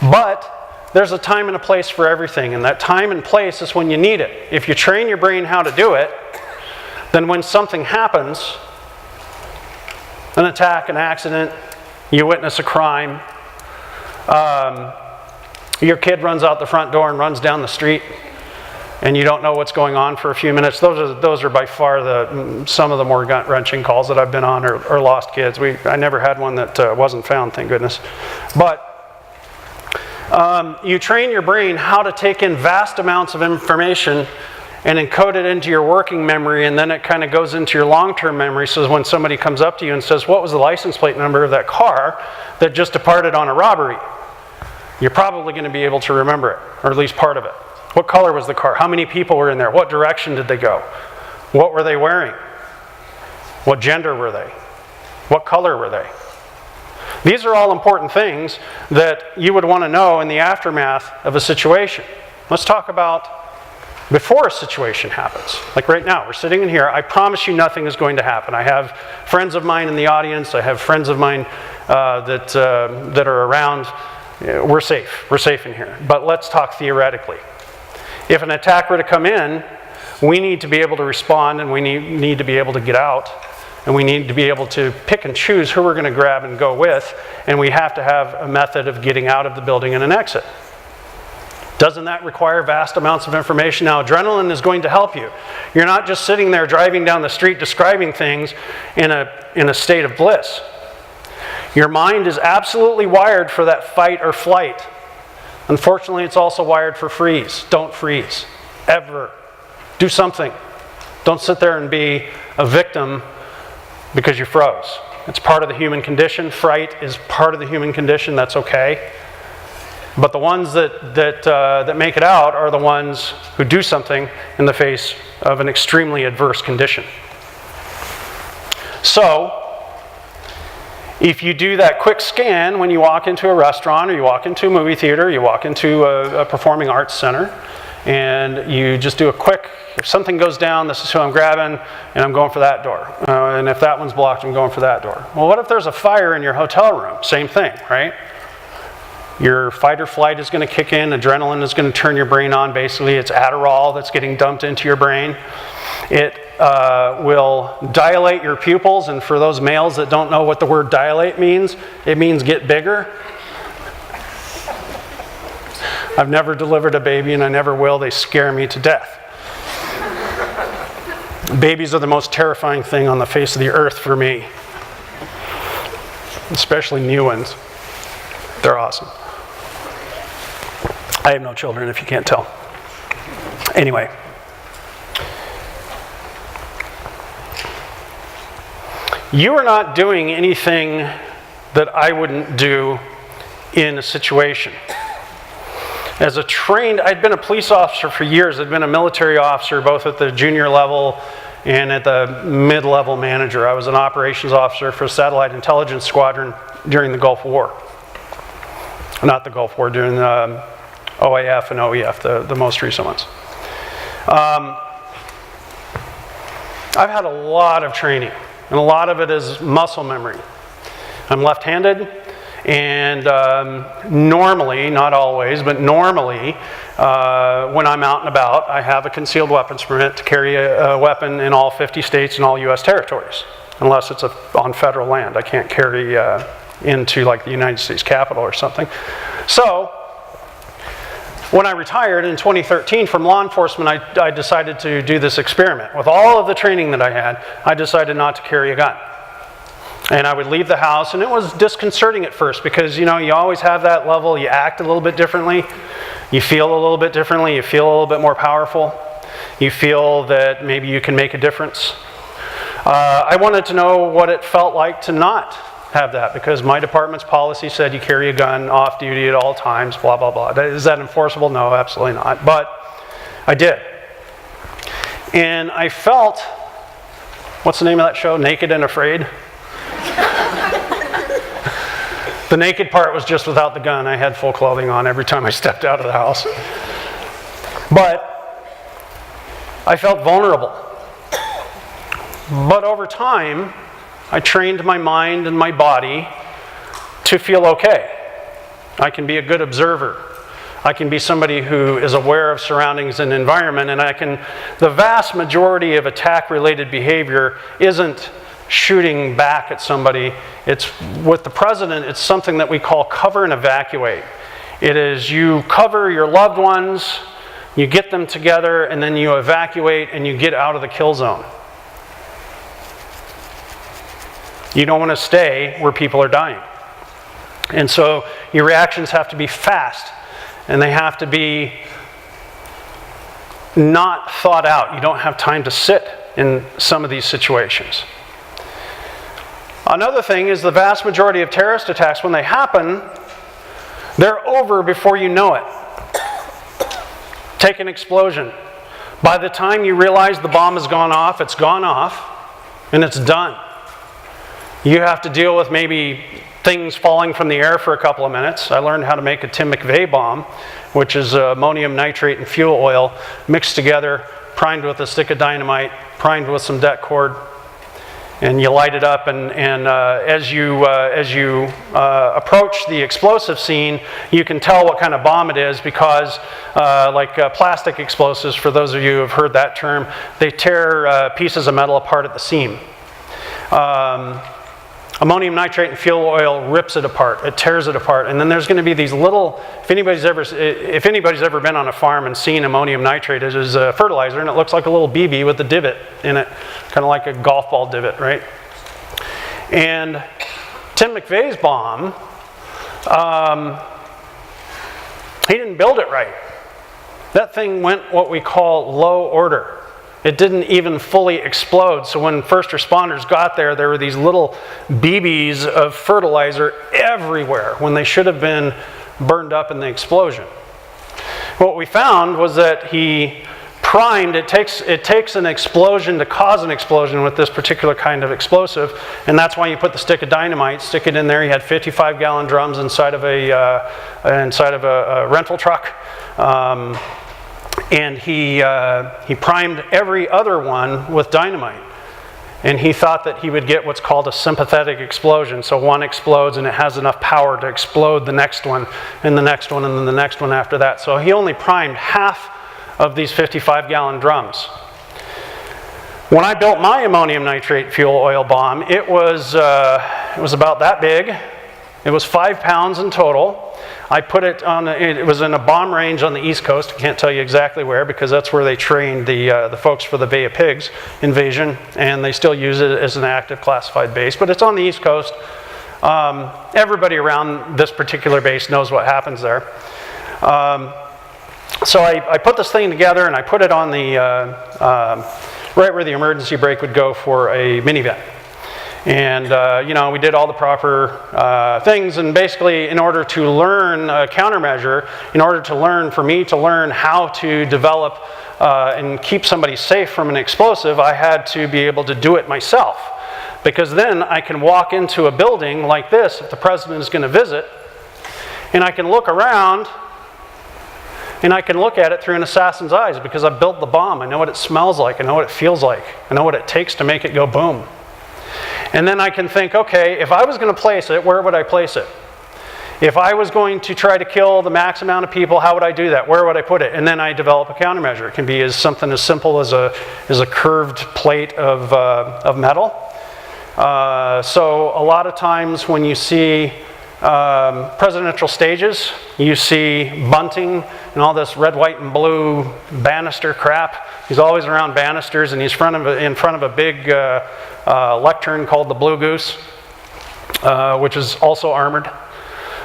But there's a time and a place for everything, and that time and place is when you need it. If you train your brain how to do it, then when something happens, an attack, an accident, you witness a crime, your kid runs out the front door and runs down the street, and you don't know what's going on for a few minutes. Those are by far some of the more gut-wrenching calls that I've been on, or lost kids. I never had one that wasn't found, thank goodness. But you train your brain how to take in vast amounts of information and encode it into your working memory, and then it kind of goes into your long-term memory. So when somebody comes up to you and says, what was the license plate number of that car that just departed on a robbery? You're probably going to be able to remember it, or at least part of it. What color was the car? How many people were in there? What direction did they go? What were they wearing? What gender were they? What color were they? These are all important things that you would want to know in the aftermath of a situation. Let's talk about before a situation happens. Like right now, we're sitting in here. I promise you nothing is going to happen. I have friends of mine in the audience. I have friends of mine that are around. We're safe. We're safe in here. But let's talk theoretically. If an attack were to come in, we need to be able to respond, and we need to be able to get out. And we need to be able to pick and choose who we're going to grab and go with. And we have to have a method of getting out of the building and an exit. Doesn't that require vast amounts of information? Now, adrenaline is going to help you. You're not just sitting there driving down the street describing things in a state of bliss. Your mind is absolutely wired for that fight or flight. Unfortunately, it's also wired for freeze. Don't freeze. Ever. Do something. Don't sit there and be a victim because you froze. It's part of the human condition. Fright is part of the human condition. That's okay. But the ones that make it out are the ones who do something in the face of an extremely adverse condition. So, if you do that quick scan when you walk into a restaurant, or you walk into a movie theater, you walk into a performing arts center, and you just do a quick, if something goes down, this is who I'm grabbing, and I'm going for that door. And if that one's blocked, I'm going for that door. Well, what if there's a fire in your hotel room? Same thing, right? Your fight or flight is going to kick in. Adrenaline is going to turn your brain on, basically. It's Adderall that's getting dumped into your brain. It will dilate your pupils, and for those males that don't know what the word dilate means, it means get bigger. I've never delivered a baby, and I never will. They scare me to death. Babies are the most terrifying thing on the face of the earth for me. Especially new ones. They're awesome. I have no children, if you can't tell. Anyway. You are not doing anything that I wouldn't do in a situation. As a trained, I'd been a police officer for years. I'd been a military officer, both at the junior level and at the mid-level manager. I was an operations officer for a satellite intelligence squadron during the Gulf War. Not the Gulf War, during the OAF and OEF, the most recent ones. I've had a lot of training, and a lot of it is muscle memory. I'm left-handed, and normally, not always, but normally, when I'm out and about, I have a concealed weapons permit to carry a weapon in all 50 states and all U.S. territories, unless it's on federal land. I can't carry into like the United States Capitol or something. So, when I retired in 2013 from law enforcement, I decided to do this experiment. With all of the training that I had, I decided not to carry a gun. And I would leave the house, and it was disconcerting at first because, you know, you always have that level, you act a little bit differently, you feel a little bit differently, you feel a little bit more powerful, you feel that maybe you can make a difference. I wanted to know what it felt like to not have that, because my department's policy said you carry a gun off duty at all times, blah, blah, blah. Is that enforceable? No, absolutely not. But I did. And I felt, what's the name of that show? Naked and Afraid? The naked part was just without the gun. I had full clothing on every time I stepped out of the house. But I felt vulnerable. But over time, I trained my mind and my body to feel okay. I can be a good observer. I can be somebody who is aware of surroundings and environment, and the vast majority of attack-related behavior isn't shooting back at somebody. It's, with the president, it's something that we call cover and evacuate. It is you cover your loved ones You get them together, and then you evacuate and you get out of the kill zone. You don't want to stay where people are dying. And so your reactions have to be fast, and they have to be not thought out. You don't have time to sit in some of these situations. Another thing is the vast majority of terrorist attacks, when they happen, they're over before you know it. Take an explosion. By the time you realize the bomb has gone off, it's gone off, and it's done. You have to deal with maybe things falling from the air for a couple of minutes. I learned how to make a Tim McVeigh bomb, which is ammonium nitrate and fuel oil mixed together, primed with a stick of dynamite, primed with some det cord, and you light it up. And as you approach the explosive scene, you can tell what kind of bomb it is because, plastic explosives, for those of you who have heard that term, they tear pieces of metal apart at the seam. Ammonium nitrate and fuel oil rips it apart. It tears it apart. And then there's going to be these little, if anybody's ever been on a farm and seen ammonium nitrate, it is a fertilizer, and it looks like a little BB with a divot in it, kind of like a golf ball divot, right? And Tim McVeigh's bomb, he didn't build it right. That thing went what we call low order. It didn't even fully explode. So when first responders got there, there were these little BBs of fertilizer everywhere when they should have been burned up in the explosion. What we found was that he primed, it takes an explosion to cause an explosion with this particular kind of explosive, and that's why you put the stick of dynamite, stick it in there. He had 55-gallon drums inside of a rental truck. And he primed every other one with dynamite. And he thought that he would get what's called a sympathetic explosion. So one explodes and it has enough power to explode the next one, and the next one, and then the next one after that. So he only primed half of these 55-gallon drums. When I built my ammonium nitrate fuel oil bomb, it was about that big. It was 5 pounds in total. I put it on, it was in a bomb range on the East Coast. I can't tell you exactly where because that's where they trained the folks for the Bay of Pigs invasion, and they still use it as an active classified base, but it's on the East Coast. Everybody around this particular base knows what happens there. So I put this thing together and I put it on the, right where the emergency brake would go for a minivan. And, we did all the proper things, and basically in order to learn a countermeasure, for me to learn how to develop and keep somebody safe from an explosive, I had to be able to do it myself. Because then I can walk into a building like this, if the president is going to visit, and I can look around, and I can look at it through an assassin's eyes because I built the bomb. I know what it smells like, I know what it feels like, I know what it takes to make it go boom. And then I can think, okay, if I was going to place it, where would I place it? If I was going to try to kill the max amount of people, how would I do that? Where would I put it? And then I develop a countermeasure. It can be something as simple as a curved plate of metal. So a lot of times when you see presidential stages, you see bunting and all this red, white, and blue banister crap. He's always around banisters, and he's in front of a big lectern called the Blue Goose, which is also armored.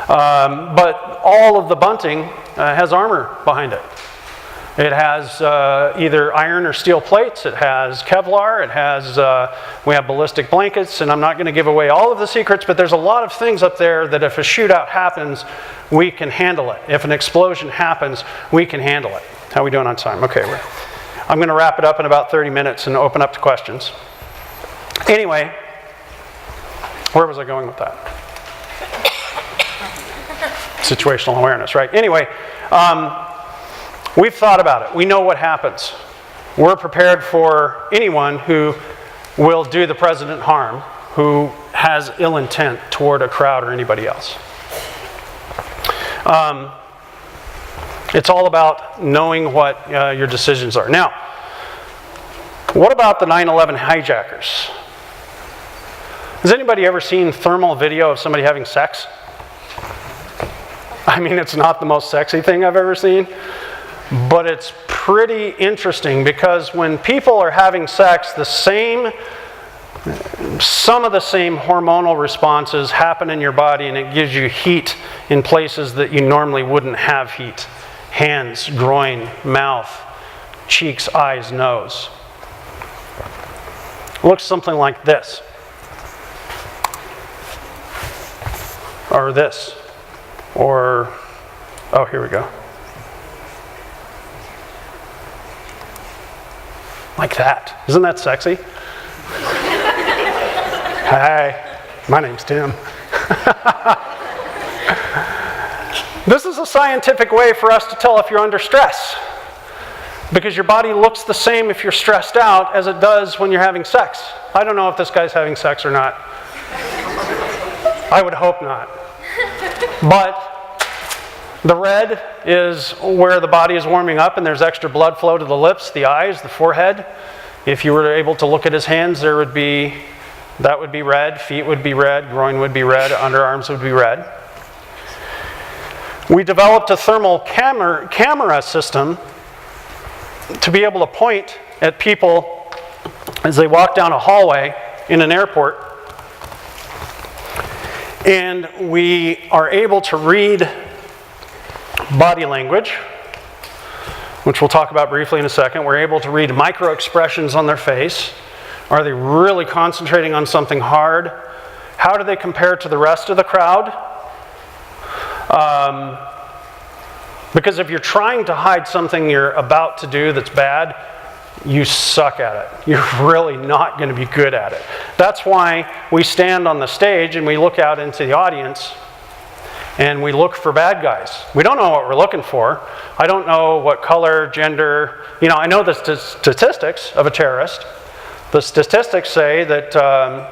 But all of the bunting has armor behind it. It has either iron or steel plates. It has Kevlar. It has, we have ballistic blankets, and I'm not going to give away all of the secrets, but there's a lot of things up there that if a shootout happens, we can handle it. If an explosion happens, we can handle it. How are we doing on time? Okay, I'm going to wrap it up in about 30 minutes and open up to questions. Anyway, where was I going with that? Situational awareness, right? Anyway, we've thought about it. We know what happens. We're prepared for anyone who will do the president harm, who has ill intent toward a crowd or anybody else. It's all about knowing what your decisions are. Now, what about the 9/11 hijackers? Has anybody ever seen thermal video of somebody having sex? I mean, it's not the most sexy thing I've ever seen. But it's pretty interesting because when people are having sex, some of the same hormonal responses happen in your body, and it gives you heat in places that you normally wouldn't have heat. Hands, groin, mouth, cheeks, eyes, nose. It looks something like this. Or this. Or, oh, here we go. Like that. Isn't that sexy? Hi, my name's Tim. This is a scientific way for us to tell if you're under stress, because your body looks the same if you're stressed out as it does when you're having sex. I don't know if this guy's having sex or not. I would hope not. But the red is where the body is warming up and there's extra blood flow to the lips, the eyes, the forehead. If you were able to look at his hands, that would be red, feet would be red, groin would be red, underarms would be red. We developed a thermal camera system to be able to point at people as they walk down a hallway in an airport. And we are able to read body language, which we'll talk about briefly in a second. We're able to read microexpressions on their face. Are they really concentrating on something hard? How do they compare to the rest of the crowd? Because if you're trying to hide something you're about to do that's bad, you suck at it. You're really not going to be good at it. That's why we stand on the stage and we look out into the audience and we look for bad guys. We don't know what we're looking for. I don't know what color, gender. I know the statistics of a terrorist. The statistics say that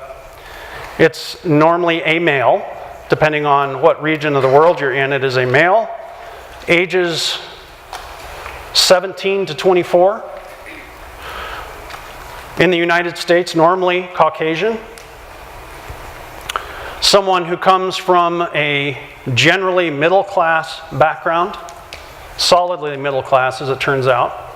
it's normally a male, depending on what region of the world you're in. It is a male, ages 17 to 24. In the United States, normally Caucasian. Someone who comes from a generally middle class background, solidly middle class as it turns out,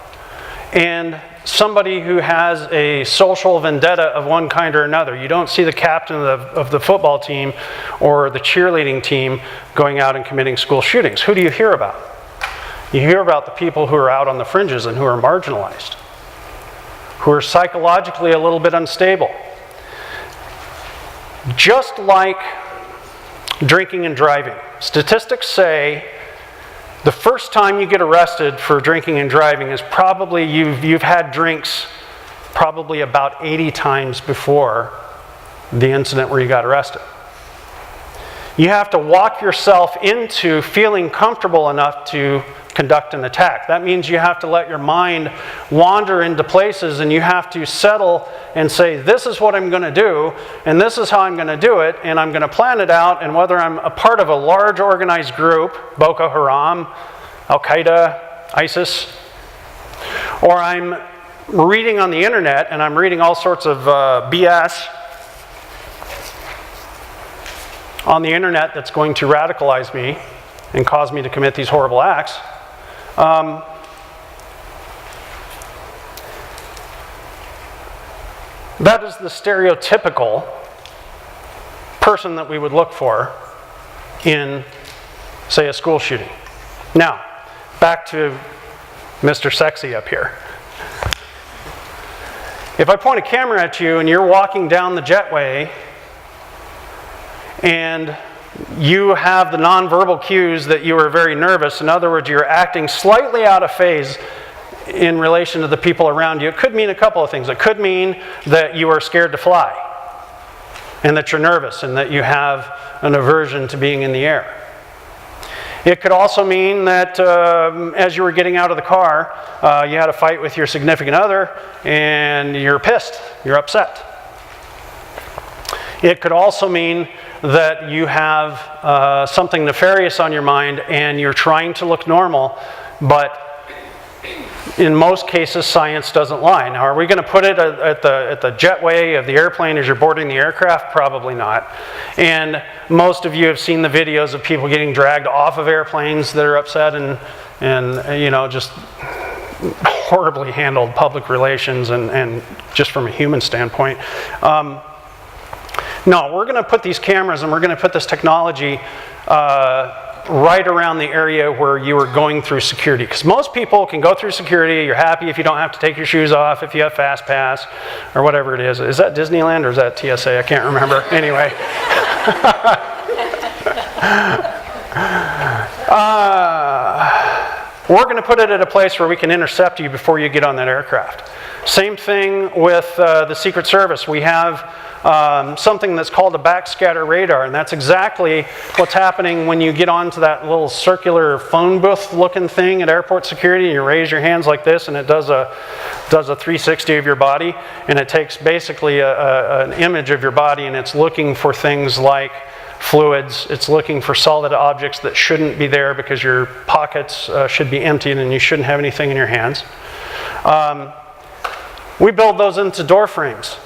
and somebody who has a social vendetta of one kind or another. You don't see the captain of the football team or the cheerleading team going out and committing school shootings. Who do you hear about? You hear about the people who are out on the fringes and who are marginalized, who are psychologically a little bit unstable. Just like drinking and driving. Statistics say the first time you get arrested for drinking and driving is probably you've had drinks probably about 80 times before the incident where you got arrested. You have to walk yourself into feeling comfortable enough to conduct an attack. That means you have to let your mind wander into places and you have to settle and say, this is what I'm going to do, and this is how I'm going to do it, and I'm going to plan it out, and whether I'm a part of a large organized group, Boko Haram, Al-Qaeda, ISIS, or I'm reading on the internet and I'm reading all sorts of BS on the internet that's going to radicalize me and cause me to commit these horrible acts. That is the stereotypical person that we would look for in, say, a school shooting. Now, back to Mr. Sexy up here. If I point a camera at you and you're walking down the jetway and you have the nonverbal cues that you are very nervous, in other words, you're acting slightly out of phase in relation to the people around you, it could mean a couple of things. It could mean that you are scared to fly and that you're nervous and that you have an aversion to being in the air. It could also mean that as you were getting out of the car, you had a fight with your significant other and you're pissed, you're upset. It could also mean that you have something nefarious on your mind and you're trying to look normal, but in most cases, science doesn't lie. Now, are we going to put it at the jetway of the airplane as you're boarding the aircraft? Probably not. And most of you have seen the videos of people getting dragged off of airplanes that are upset and just horribly handled public relations and just from a human standpoint. No, we're going to put these cameras and we're going to put this technology right around the area where you are going through security. Because most people can go through security, you're happy if you don't have to take your shoes off, if you have Fast Pass, or whatever it is. Is that Disneyland or is that TSA? I can't remember. Anyway. We're going to put it at a place where we can intercept you before you get on that aircraft. Same thing with the Secret Service. We have something that's called a backscatter radar, and that's exactly what's happening when you get onto that little circular phone booth looking thing at airport security, and you raise your hands like this and it does a 360 of your body, and it takes basically an image of your body, and it's looking for things like fluids. It's looking for solid objects that shouldn't be there because your pockets should be emptied and you shouldn't have anything in your hands. We build those into door frames.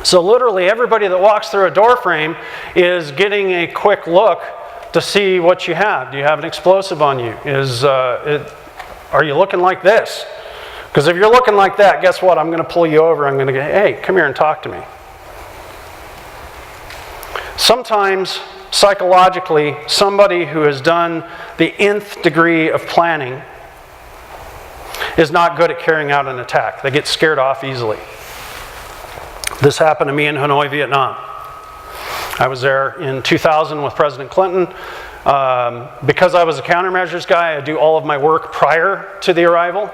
So literally everybody that walks through a door frame is getting a quick look to see what you have. Do you have an explosive on you? Are you looking like this? Because if you're looking like that, guess what? I'm going to pull you over. I'm going to go, hey, come here and talk to me. Sometimes, psychologically, somebody who has done the nth degree of planning is not good at carrying out an attack. They get scared off easily. This happened to me in Hanoi, Vietnam. I was there in 2000 with President Clinton. Because I was a countermeasures guy, I do all of my work prior to the arrival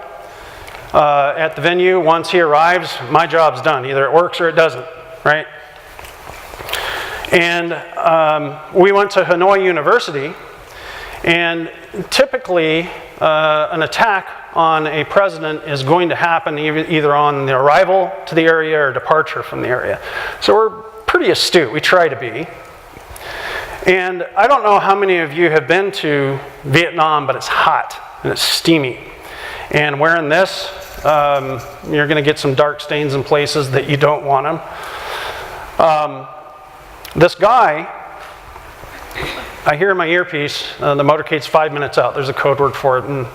at the venue. Once he arrives, my job's done. Either it works or it doesn't, right? And we went to Hanoi University, and typically an attack on a president is going to happen either on the arrival to the area or departure from the area. So we're pretty astute, we try to be. And I don't know how many of you have been to Vietnam, but it's hot and it's steamy. And wearing this, you're going to get some dark stains in places that you don't want them. This guy, I hear in my earpiece, the motorcade's 5 minutes out. There's a code word for it, and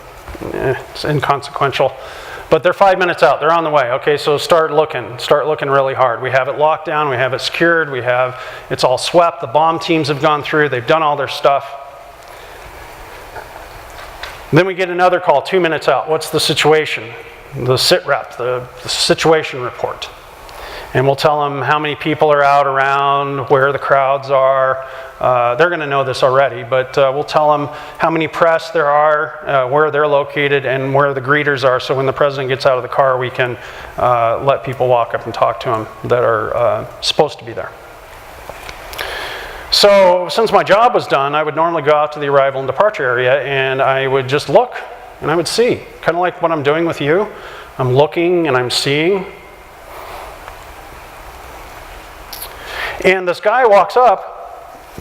it's inconsequential. But they're 5 minutes out. They're on the way. Okay, so start looking really hard. We have it locked down. We have it secured. It's all swept. The bomb teams have gone through. They've done all their stuff. Then we get another call 2 minutes out. What's the situation? The sit rep, the situation report. And we'll tell them how many people are out around, where the crowds are. They're going to know this already, but we'll tell them how many press there are, where they're located, and where the greeters are. So when the president gets out of the car, we can let people walk up and talk to him that are supposed to be there. So since my job was done, I would normally go out to the arrival and departure area, and I would just look, and I would see. Kind of like what I'm doing with you. I'm looking and I'm seeing. And this guy walks up,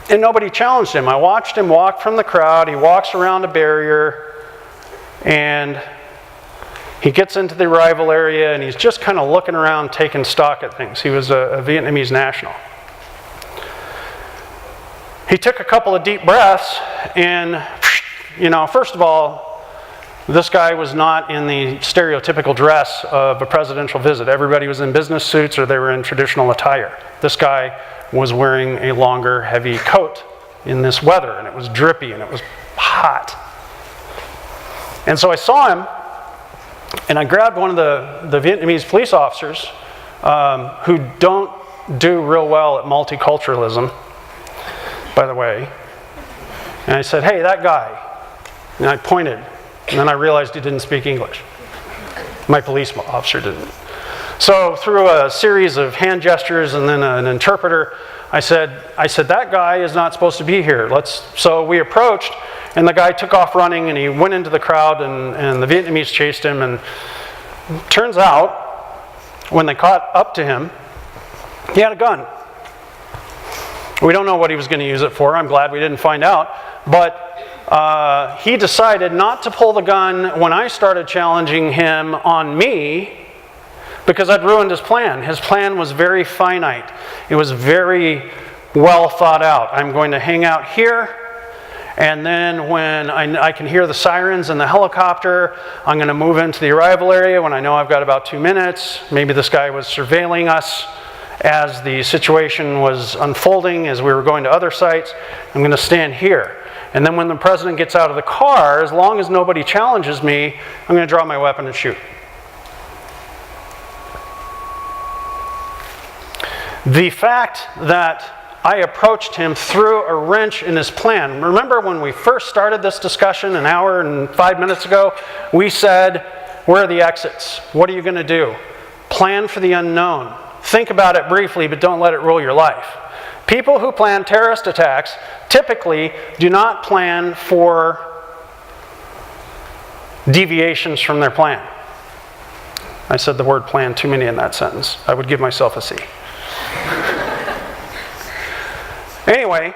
and nobody challenged him. I watched him walk from the crowd. He walks around a barrier, and he gets into the arrival area, and he's just kind of looking around, taking stock at things. He was a Vietnamese national. He took a couple of deep breaths, and, first of all, this guy was not in the stereotypical dress of a presidential visit. Everybody was in business suits or they were in traditional attire. This guy was wearing a longer, heavy coat in this weather, and it was drippy and it was hot. And so I saw him, and I grabbed one of the Vietnamese police officers who don't do real well at multiculturalism, by the way. And I said, hey, that guy. And I pointed. And then I realized he didn't speak English. My police officer didn't. So through a series of hand gestures and then an interpreter, I said, that guy is not supposed to be here. So we approached, and the guy took off running, and he went into the crowd, and the Vietnamese chased him. And turns out, when they caught up to him, he had a gun. We don't know what he was going to use it for. I'm glad we didn't find out. But he decided not to pull the gun when I started challenging him on me, because I'd ruined his plan. His plan was very finite. It was very well thought out. I'm going to hang out here, and then when I can hear the sirens and the helicopter, I'm going to move into the arrival area when I know I've got about 2 minutes. Maybe this guy was surveilling us as the situation was unfolding, as we were going to other sites. I'm going to stand here. And then when the president gets out of the car, as long as nobody challenges me, I'm going to draw my weapon and shoot. The fact that I approached him threw a wrench in his plan. Remember when we first started this discussion an hour and 5 minutes ago? We said, where are the exits? What are you going to do? Plan for the unknown. Think about it briefly, but don't let it rule your life. People who plan terrorist attacks typically do not plan for deviations from their plan. I said the word plan too many in that sentence. I would give myself a C. Anyway,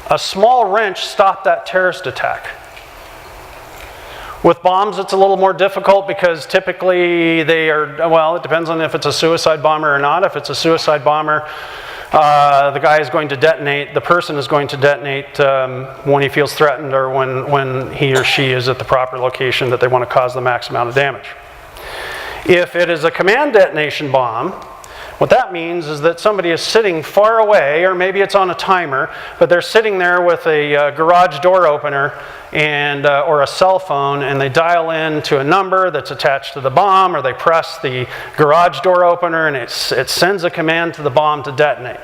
a small wrench stopped that terrorist attack. With bombs, it's a little more difficult because typically they are, well, it depends on if it's a suicide bomber or not. If it's a suicide bomber, the guy is going to detonate, the person is going to detonate when he feels threatened or when he or she is at the proper location that they want to cause the max amount of damage. If it is a command detonation bomb, what that means is that somebody is sitting far away, or maybe it's on a timer, but they're sitting there with a garage door opener and or a cell phone, and they dial in to a number that's attached to the bomb, or they press the garage door opener and it sends a command to the bomb to detonate.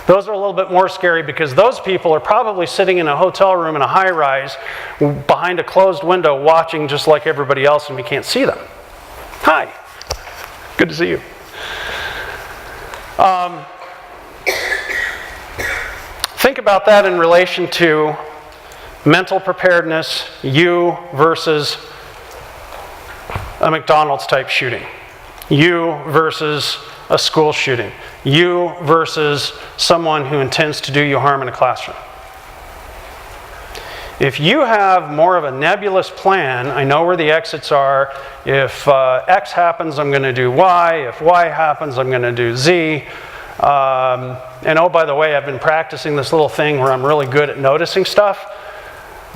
Those are a little bit more scary because those people are probably sitting in a hotel room in a high-rise behind a closed window watching just like everybody else, and we can't see them. Hi. Good to see you. Think about that in relation to mental preparedness, you versus a McDonald's type shooting, you versus a school shooting, you versus someone who intends to do you harm in a classroom. If you have more of a nebulous plan, I know where the exits are. If X happens, I'm going to do Y. If Y happens, I'm going to do Z. And oh, by the way, I've been practicing this little thing where I'm really good at noticing stuff.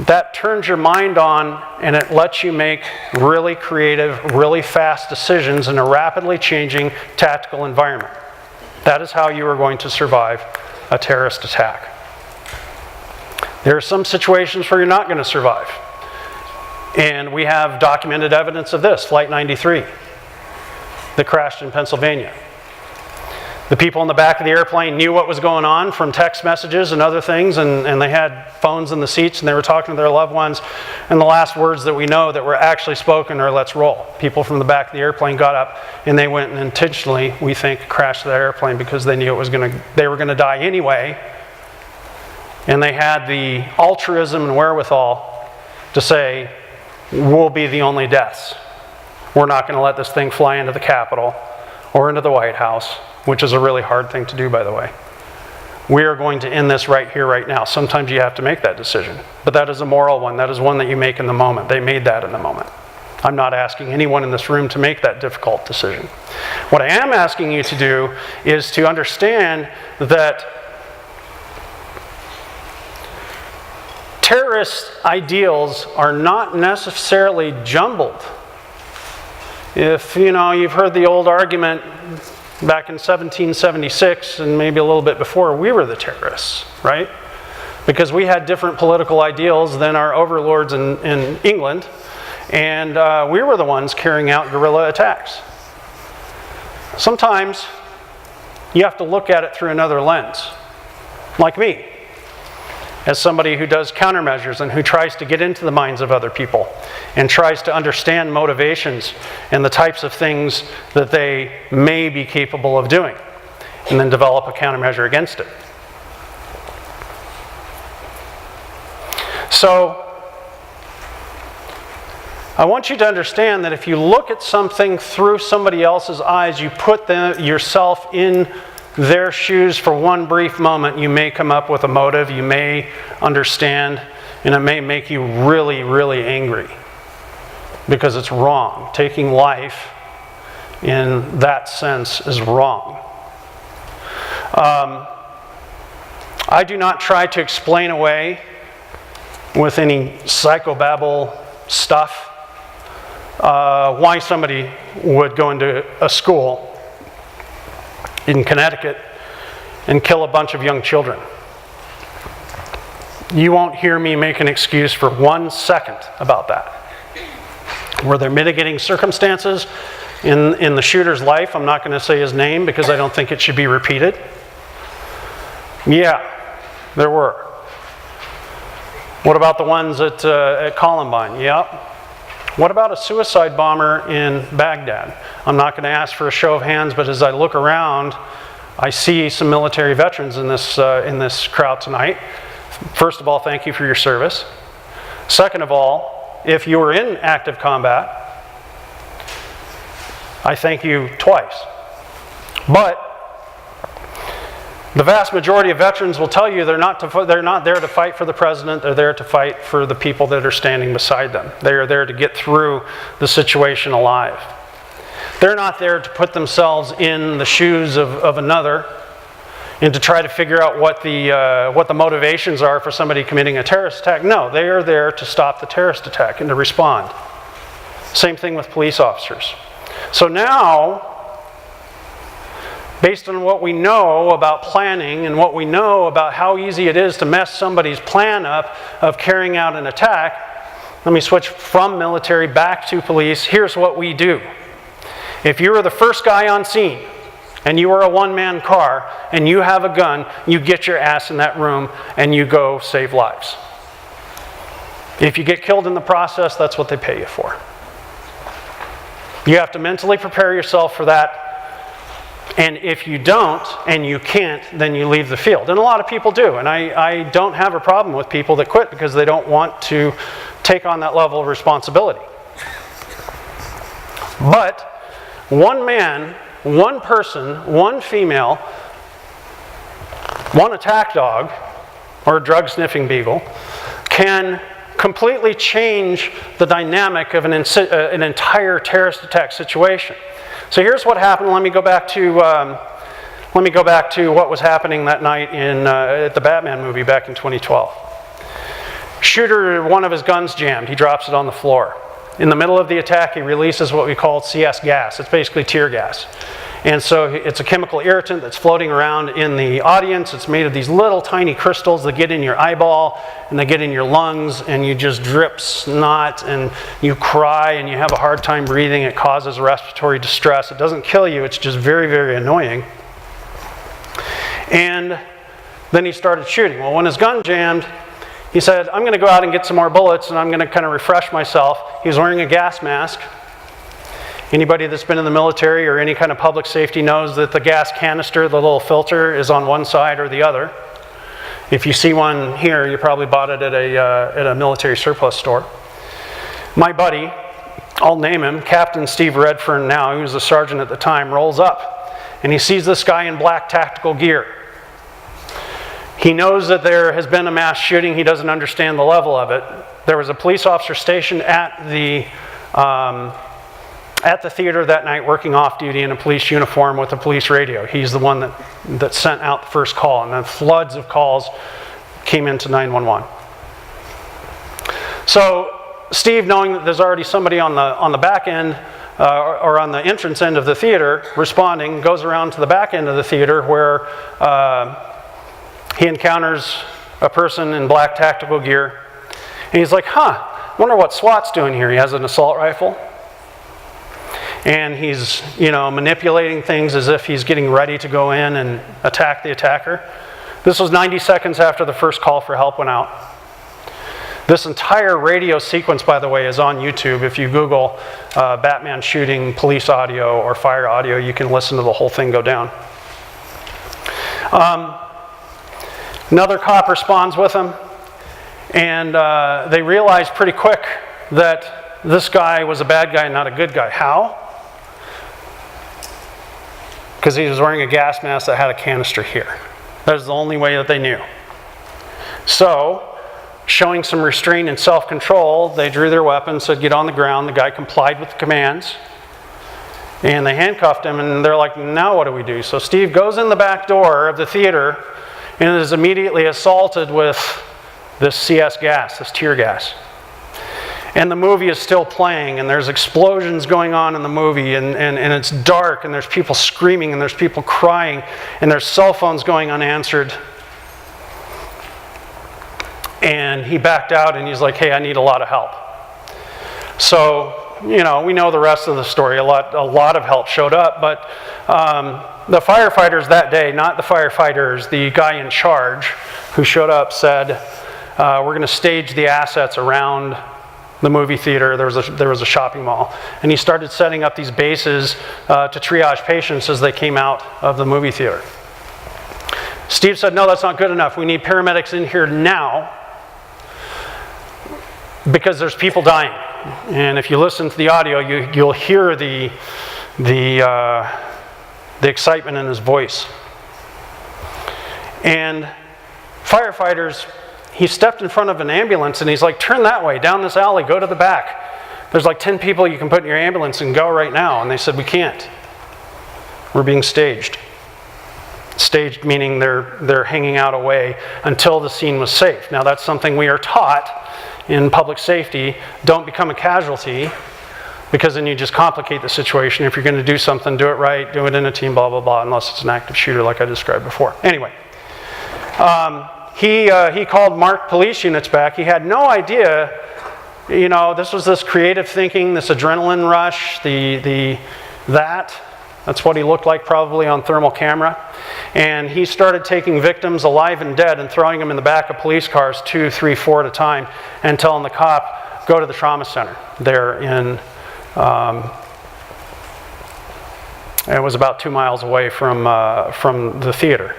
That turns your mind on and it lets you make really creative, really fast decisions in a rapidly changing tactical environment. That is how you are going to survive a terrorist attack. There are some situations where you're not going to survive. And we have documented evidence of this. Flight 93 that crashed in Pennsylvania. The people in the back of the airplane knew what was going on from text messages and other things, and they had phones in the seats and they were talking to their loved ones. And the last words that we know that were actually spoken are, "Let's roll." People from the back of the airplane got up and they went and intentionally, we think, crashed that airplane because they knew they were going to die anyway. And they had the altruism and wherewithal to say, we'll be the only deaths. We're not going to let this thing fly into the Capitol or into the White House, which is a really hard thing to do, by the way. We are going to end this right here, right now. Sometimes you have to make that decision, but that is a moral one. That is one that you make in the moment. They made that in the moment. I'm not asking anyone in this room to make that difficult decision. What I am asking you to do is to understand that terrorist ideals are not necessarily jumbled. If, you've heard the old argument back in 1776 and maybe a little bit before, we were the terrorists, right? Because we had different political ideals than our overlords in England, and we were the ones carrying out guerrilla attacks. Sometimes you have to look at it through another lens, like me, as somebody who does countermeasures and who tries to get into the minds of other people and tries to understand motivations and the types of things that they may be capable of doing, and then develop a countermeasure against it. So, I want you to understand that if you look at something through somebody else's eyes, you put yourself in their shoes for one brief moment, you may come up with a motive, you may understand, and it may make you really, really angry because it's wrong. Taking life in that sense is wrong. I do not try to explain away with any psychobabble stuff why somebody would go into a school in Connecticut and kill a bunch of young children. You won't hear me make an excuse for 1 second about that. Were there mitigating circumstances in the shooter's life? I'm not going to say his name because I don't think it should be repeated. Yeah, there were. What about the ones at Columbine? Yep. What about a suicide bomber in Baghdad? I'm not going to ask for a show of hands, but as I look around, I see some military veterans in this crowd tonight. First of all, thank you for your service. Second of all, if you were in active combat, I thank you twice. But the vast majority of veterans will tell you they're not there to fight for the president, they're there to fight for the people that are standing beside them. They are there to get through the situation alive. They're not there to put themselves in the shoes of another and to try to figure out what the motivations are for somebody committing a terrorist attack. No, they are there to stop the terrorist attack and to respond. Same thing with police officers. So now, based on what we know about planning and what we know about how easy it is to mess somebody's plan up of carrying out an attack, let me switch from military back to police. Here's what we do. If you are the first guy on scene and you are a one-man car and you have a gun, you get your ass in that room and you go save lives. If you get killed in the process, that's what they pay you for. You have to mentally prepare yourself for that. And if you don't, and you can't, then you leave the field. And a lot of people do. And I don't have a problem with people that quit because they don't want to take on that level of responsibility. But one man, one person, one female, one attack dog, or a drug-sniffing beagle, can completely change the dynamic of an entire terrorist attack situation. So here's what happened. Let me go back to what was happening that night at the Batman movie back in 2012. Shooter, one of his guns jammed. He drops it on the floor. In the middle of the attack, he releases what we call CS gas. It's basically tear gas. And so it's a chemical irritant that's floating around in the audience. It's made of these little tiny crystals that get in your eyeball and they get in your lungs and you just drip snot and you cry and you have a hard time breathing. It causes respiratory distress. It doesn't kill you. It's just very, very annoying. And then he started shooting. Well, when his gun jammed, he said, I'm going to go out and get some more bullets and I'm going to kind of refresh myself. He was wearing a gas mask. Anybody that's been in the military or any kind of public safety knows that the gas canister, the little filter, is on one side or the other. If you see one here, you probably bought it at a military surplus store. My buddy, I'll name him, Captain Steve Redfern now, he was a sergeant at the time, rolls up and he sees this guy in black tactical gear. He knows that there has been a mass shooting. He doesn't understand the level of it. There was a police officer stationed at the theater that night working off duty in a police uniform with a police radio. He's the one that sent out the first call, and then floods of calls came into 911. So Steve, knowing that there's already somebody on the back end or on the entrance end of the theater responding, goes around to the back end of the theater where he encounters a person in black tactical gear. And he's like, wonder what SWAT's doing here. He has an assault rifle. And he's, manipulating things as if he's getting ready to go in and attack the attacker. This was 90 seconds after the first call for help went out. This entire radio sequence, by the way, is on YouTube. If you Google Batman shooting police audio or fire audio, you can listen to the whole thing go down. Another cop responds with him, and they realize pretty quick that this guy was a bad guy, not a good guy. How? because he was wearing a gas mask that had a canister here. That was the only way that they knew. So, showing some restraint and self-control, they drew their weapons, said get on the ground. The guy complied with the commands. And they handcuffed him, and they're like, now what do we do? So Steve goes in the back door of the theater and is immediately assaulted with this CS gas, this tear gas. And the movie is still playing, and there's explosions going on in the movie, and it's dark, and there's people screaming, and there's people crying, and there's cell phones going unanswered. And he backed out, and he's like, hey, I need a lot of help. So, you know, we know the rest of the story. A lot of help showed up, but the firefighters that day, not the firefighters, the guy in charge who showed up said, we're going to stage the assets around the movie theater. There was a shopping mall, and he started setting up these bases to triage patients as they came out of the movie theater. Steve said, no, that's not good enough. We need paramedics in here now because there's people dying. And if you listen to the audio, you'll hear the excitement in his voice. And firefighters, he stepped in front of an ambulance and he's like, turn that way, down this alley, go to the back. There's like 10 people you can put in your ambulance and go right now. And they said, we can't. We're being staged. Staged meaning they're hanging out away until the scene was safe. Now that's something we are taught in public safety. Don't become a casualty, because then you just complicate the situation. If you're going to do something, do it right, do it in a team, blah, blah, blah, unless it's an active shooter like I described before. Anyway, he called marked police units back. He had no idea, you know, this was this creative thinking, this adrenaline rush, that's what he looked like probably on thermal camera. And he started taking victims alive and dead and throwing them in the back of police cars, 2, 3, 4 at a time, and telling the cop, go to the trauma center there in, it was about 2 miles away from the theater.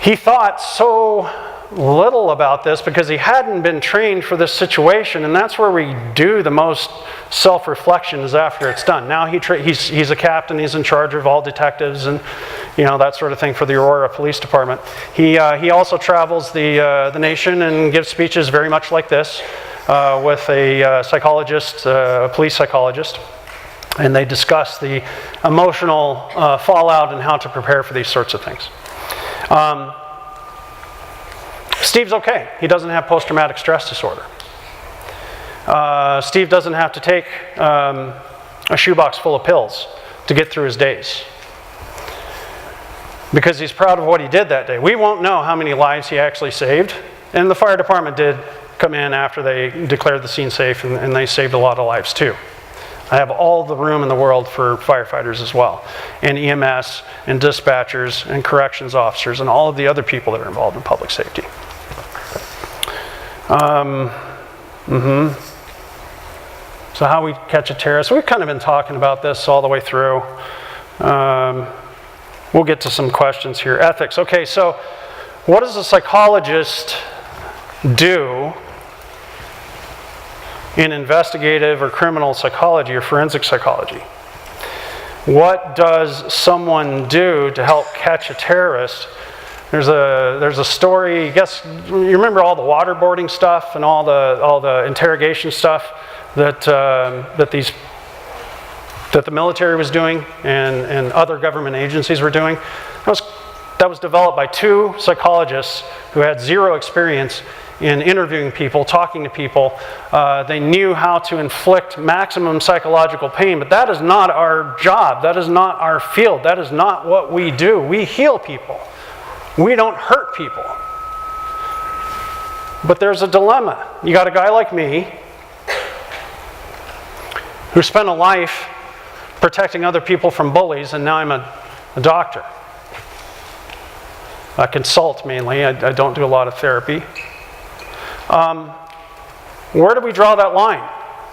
He thought so little about this because he hadn't been trained for this situation, and that's where we do the most self-reflection, is after it's done. Now he's a captain, he's in charge of all detectives and, you know, that sort of thing for the Aurora Police Department. He also travels the nation and gives speeches very much like this with a psychologist, a police psychologist, and they discuss the emotional fallout and how to prepare for these sorts of things. Steve's okay. He doesn't have post-traumatic stress disorder. Steve doesn't have to take a shoebox full of pills to get through his days, because he's proud of what he did that day. We won't know how many lives he actually saved, and the fire department did come in after they declared the scene safe, and they saved a lot of lives too. I have all the room in the world for firefighters as well, and EMS, and dispatchers, and corrections officers, and all of the other people that are involved in public safety. So how we catch a terrorist. We've kind of been talking about this all the way through. We'll get to some questions here. Ethics. Okay, so what does a psychologist do in investigative or criminal psychology or forensic psychology? What does someone do to help catch a terrorist? There's a story. I guess you remember all the waterboarding stuff and all the interrogation stuff that the military was doing and other government agencies were doing. That was developed by 2 psychologists who had 0 experience in interviewing people, talking to people. They knew how to inflict maximum psychological pain, but that is not our job. That is not our field. That is not what we do. We heal people. We don't hurt people. But there's a dilemma. You got a guy like me who spent a life protecting other people from bullies, and now I'm a doctor. I consult mainly. I don't do a lot of therapy. Where do we draw that line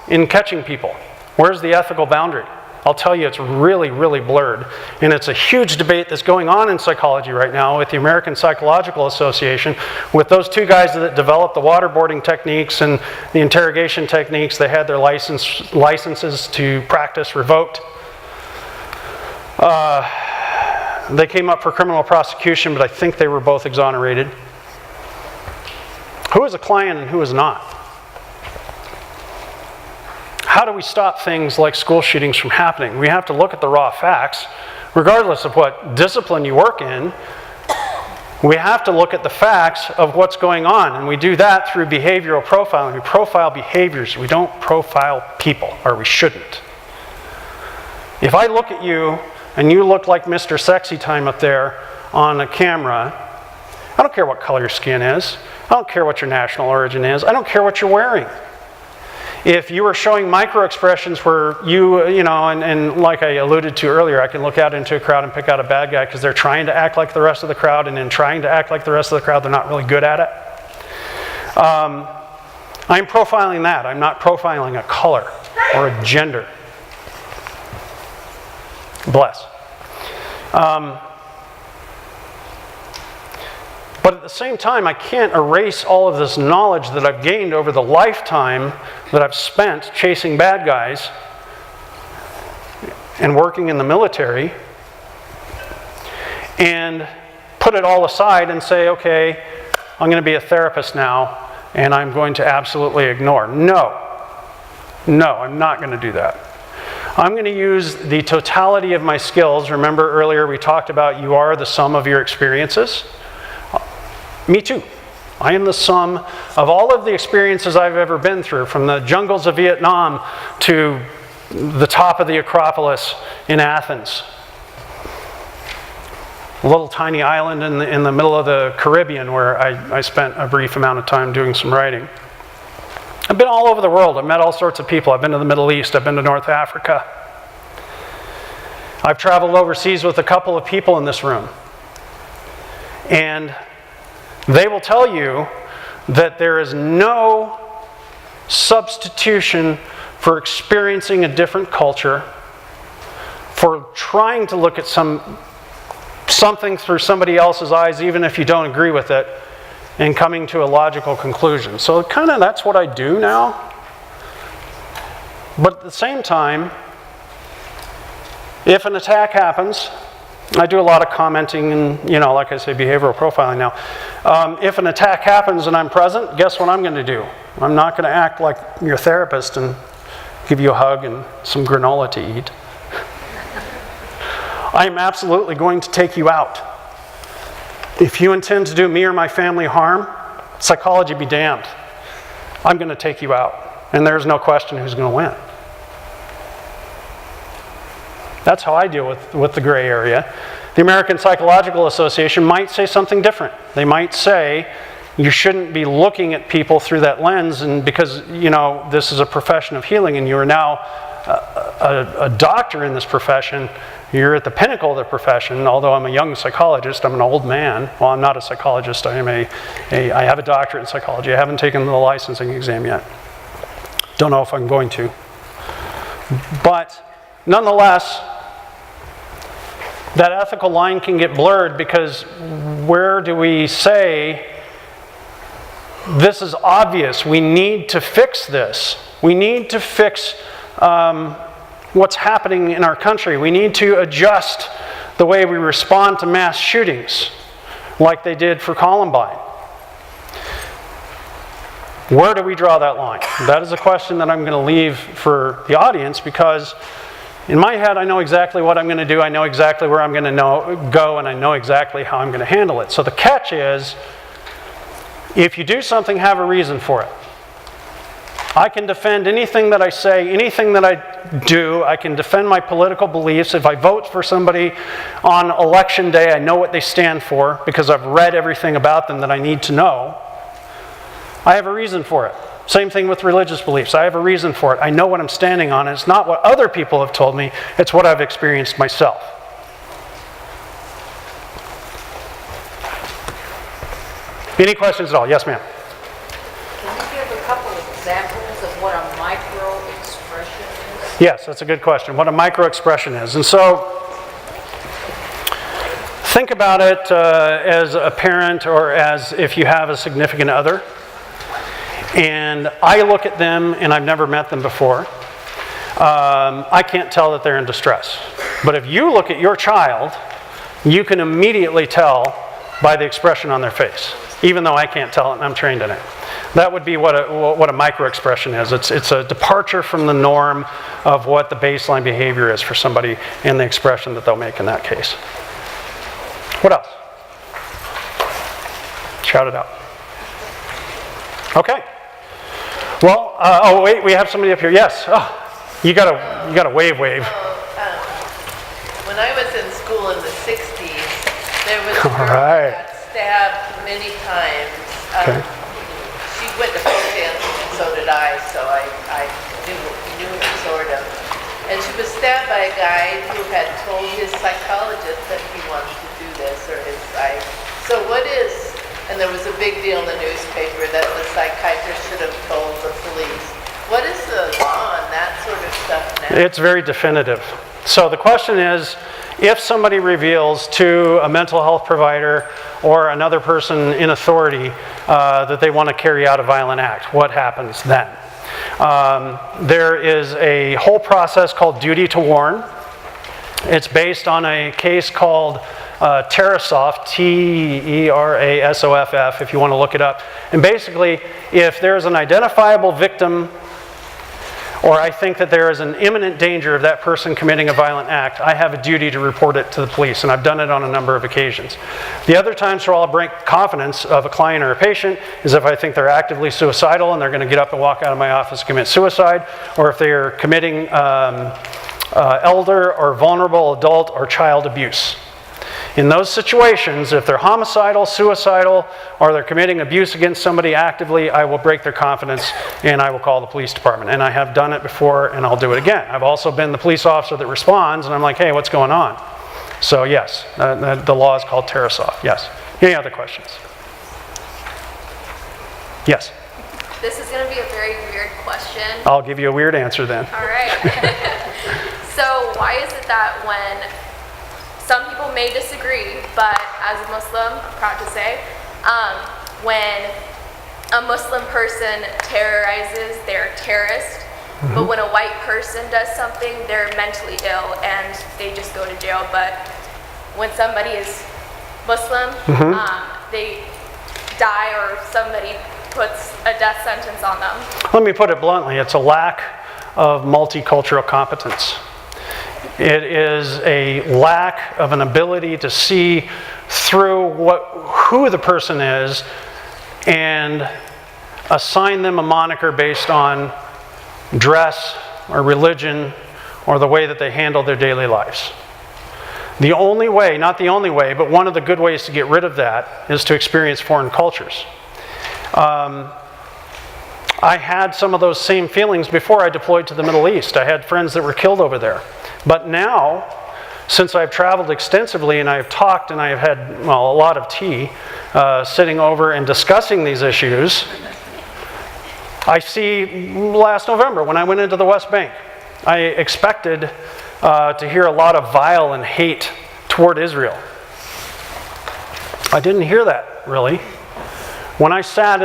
in catching people? Where's the ethical boundary? I'll tell you, it's really, really blurred. And it's a huge debate that's going on in psychology right now with the American Psychological Association, with those 2 guys that developed the waterboarding techniques and the interrogation techniques. They had their licenses to practice revoked. They came up for criminal prosecution, but I think they were both exonerated. Who is a client and who is not? How do we stop things like school shootings from happening? We have to look at the raw facts. Regardless of what discipline you work in, we have to look at the facts of what's going on. And we do that through behavioral profiling. We profile behaviors. We don't profile people, or we shouldn't. If I look at you and you look like Mr. Sexy Time up there on a camera, I don't care what color your skin is. I don't care what your national origin is. I don't care what you're wearing. If you were showing microexpressions where you know, and like I alluded to earlier, I can look out into a crowd and pick out a bad guy because they're trying to act like the rest of the crowd, and in trying to act like the rest of the crowd, they're not really good at it. I'm profiling that. I'm not profiling a color or a gender. Bless. But at the same time, I can't erase all of this knowledge that I've gained over the lifetime that I've spent chasing bad guys and working in the military, and put it all aside and say, okay, I'm going to be a therapist now, and I'm going to absolutely ignore. No, I'm not going to do that. I'm going to use the totality of my skills. Remember earlier we talked about you are the sum of your experiences. Me too. I am the sum of all of the experiences I've ever been through, from the jungles of Vietnam to the top of the Acropolis in Athens. A little tiny island in the middle of the Caribbean where I spent a brief amount of time doing some writing. I've been all over the world. I've met all sorts of people. I've been to the Middle East. I've been to North Africa. I've traveled overseas with a couple of people in this room. And they will tell you that there is no substitution for experiencing a different culture, for trying to look at something through somebody else's eyes, even if you don't agree with it, and coming to a logical conclusion. So kind of that's what I do now. But at the same time, if an attack happens, I do a lot of commenting and, you know, like I say, behavioral profiling now. If an attack happens and I'm present, guess what I'm going to do? I'm not going to act like your therapist and give you a hug and some granola to eat. I am absolutely going to take you out. If you intend to do me or my family harm, psychology be damned. I'm going to take you out. And there's no question who's going to win. That's how I deal with the gray area. The American Psychological Association might say something different. They might say you shouldn't be looking at people through that lens, and because, you know, this is a profession of healing and you are now a doctor in this profession, you're at the pinnacle of the profession. Although I'm a young psychologist, I'm an old man. Well, I'm not a psychologist. I have a doctorate in psychology. I haven't taken the licensing exam yet. Don't know if I'm going to. But nonetheless, that ethical line can get blurred, because where do we say, this is obvious, we need to fix this. We need to fix what's happening in our country. We need to adjust the way we respond to mass shootings, like they did for Columbine. Where do we draw that line? That is a question that I'm going to leave for the audience, because in my head, I know exactly what I'm going to do. I know exactly where I'm going to go, and I know exactly how I'm going to handle it. So the catch is, if you do something, have a reason for it. I can defend anything that I say, anything that I do. I can defend my political beliefs. If I vote for somebody on election day, I know what they stand for because I've read everything about them that I need to know. I have a reason for it. Same thing with religious beliefs. I have a reason for it. I know what I'm standing on. It's not what other people have told me. It's what I've experienced myself. Any questions at all? Yes, ma'am. Can you give a couple of examples of what a microexpression is? Yes, that's a good question. What a microexpression is. And so, think about it as a parent, or as if you have a significant other. And I look at them, and I've never met them before. I can't tell that they're in distress. But if you look at your child, you can immediately tell by the expression on their face, even though I can't tell it and I'm trained in it. That would be what a microexpression is. It's a departure from the norm of what the baseline behavior is for somebody and the expression that they'll make in that case. What else? Shout it out. Okay. Well, oh wait, we have somebody up here. Yes. Oh, you got a wave. When I was in school in the 60s, there was a girl right. that got stabbed many times. Okay. She went to folk dancing, and so did I, so I knew her sort of. And she was stabbed by a guy who had told his psychologist that he wanted to do this, or his psych. So what is, and there was a big deal in the newspaper that the psychiatrist should have told the police. What is the law on that sort of stuff now? It's very definitive. So the question is, if somebody reveals to a mental health provider or another person in authority that they want to carry out a violent act, what happens then? There is a whole process called duty to warn. It's based on a case called Terrorism, T-E-R-A-S-O-F-F, if you want to look it up. And basically, if there's an identifiable victim, or I think that there is an imminent danger of that person committing a violent act, I have a duty to report it to the police, and I've done it on a number of occasions. The other times where I'll break confidence of a client or a patient is if I think they're actively suicidal and they're going to get up and walk out of my office and commit suicide, or if they are committing elder or vulnerable adult or child abuse. In those situations, if they're homicidal, suicidal, or they're committing abuse against somebody actively, I will break their confidence and I will call the police department. And I have done it before and I'll do it again. I've also been the police officer that responds and I'm like, hey, what's going on? So yes, the law is called Terrorism. Yes. Any other questions? Yes. This is going to be a very weird question. I'll give you a weird answer then. All right. So why is it that when some people may disagree, but as a Muslim, I'm proud to say, when a Muslim person terrorizes, they're a terrorist. Mm-hmm. But when a white person does something, they're mentally ill and they just go to jail. But when somebody is Muslim, they die or somebody puts a death sentence on them. Let me put it bluntly, it's a lack of multicultural competence. It is a lack of an ability to see through who the person is and assign them a moniker based on dress or religion or the way that they handle their daily lives. The only way, not the only way, but one of the good ways to get rid of that is to experience foreign cultures. I had some of those same feelings before I deployed to the Middle East. I had friends that were killed over there. But now, since I've traveled extensively and I've talked and I've had, a lot of tea, sitting over and discussing these issues, I see last November when I went into the West Bank, I expected to hear a lot of vile and hate toward Israel. I didn't hear that, really. When I sat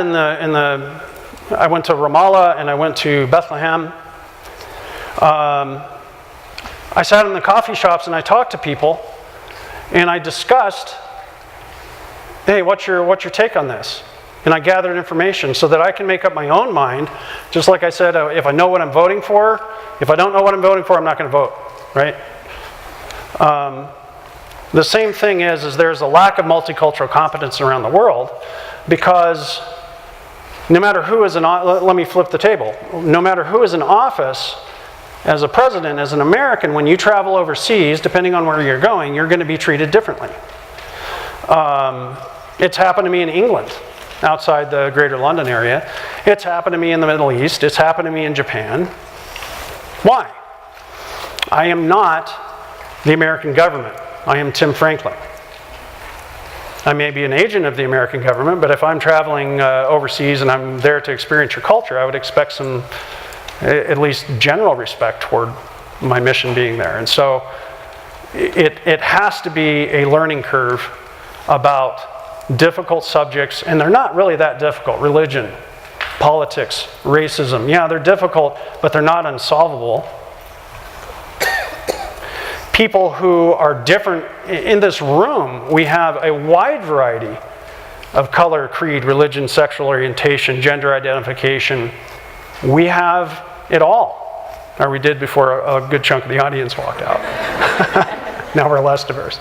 I went to Ramallah and I went to Bethlehem. I sat in the coffee shops and I talked to people and I discussed, hey, what's your take on this? And I gathered information so that I can make up my own mind. Just like I said, if I know what I'm voting for, if I don't know what I'm voting for, I'm not going to vote, right? The same thing is there's a lack of multicultural competence around the world because no matter who is let me flip the table. No matter who is in office, as a president, as an American, when you travel overseas, depending on where you're going, you're going to be treated differently. It's happened to me in England, outside the greater London area. It's happened to me in the Middle East. It's happened to me in Japan. Why? I am not the American government. I am Tim Franklin. I may be an agent of the American government, but if I'm traveling overseas and I'm there to experience your culture, I would expect some, at least general respect toward my mission being there. And so it has to be a learning curve about difficult subjects, and they're not really that difficult. Religion, politics, racism, yeah, they're difficult, but they're not unsolvable. people who are different. In this room, we have a wide variety of color, creed, religion, sexual orientation, gender identification. We have it all. Or we did before a good chunk of the audience walked out. Now we're less diverse.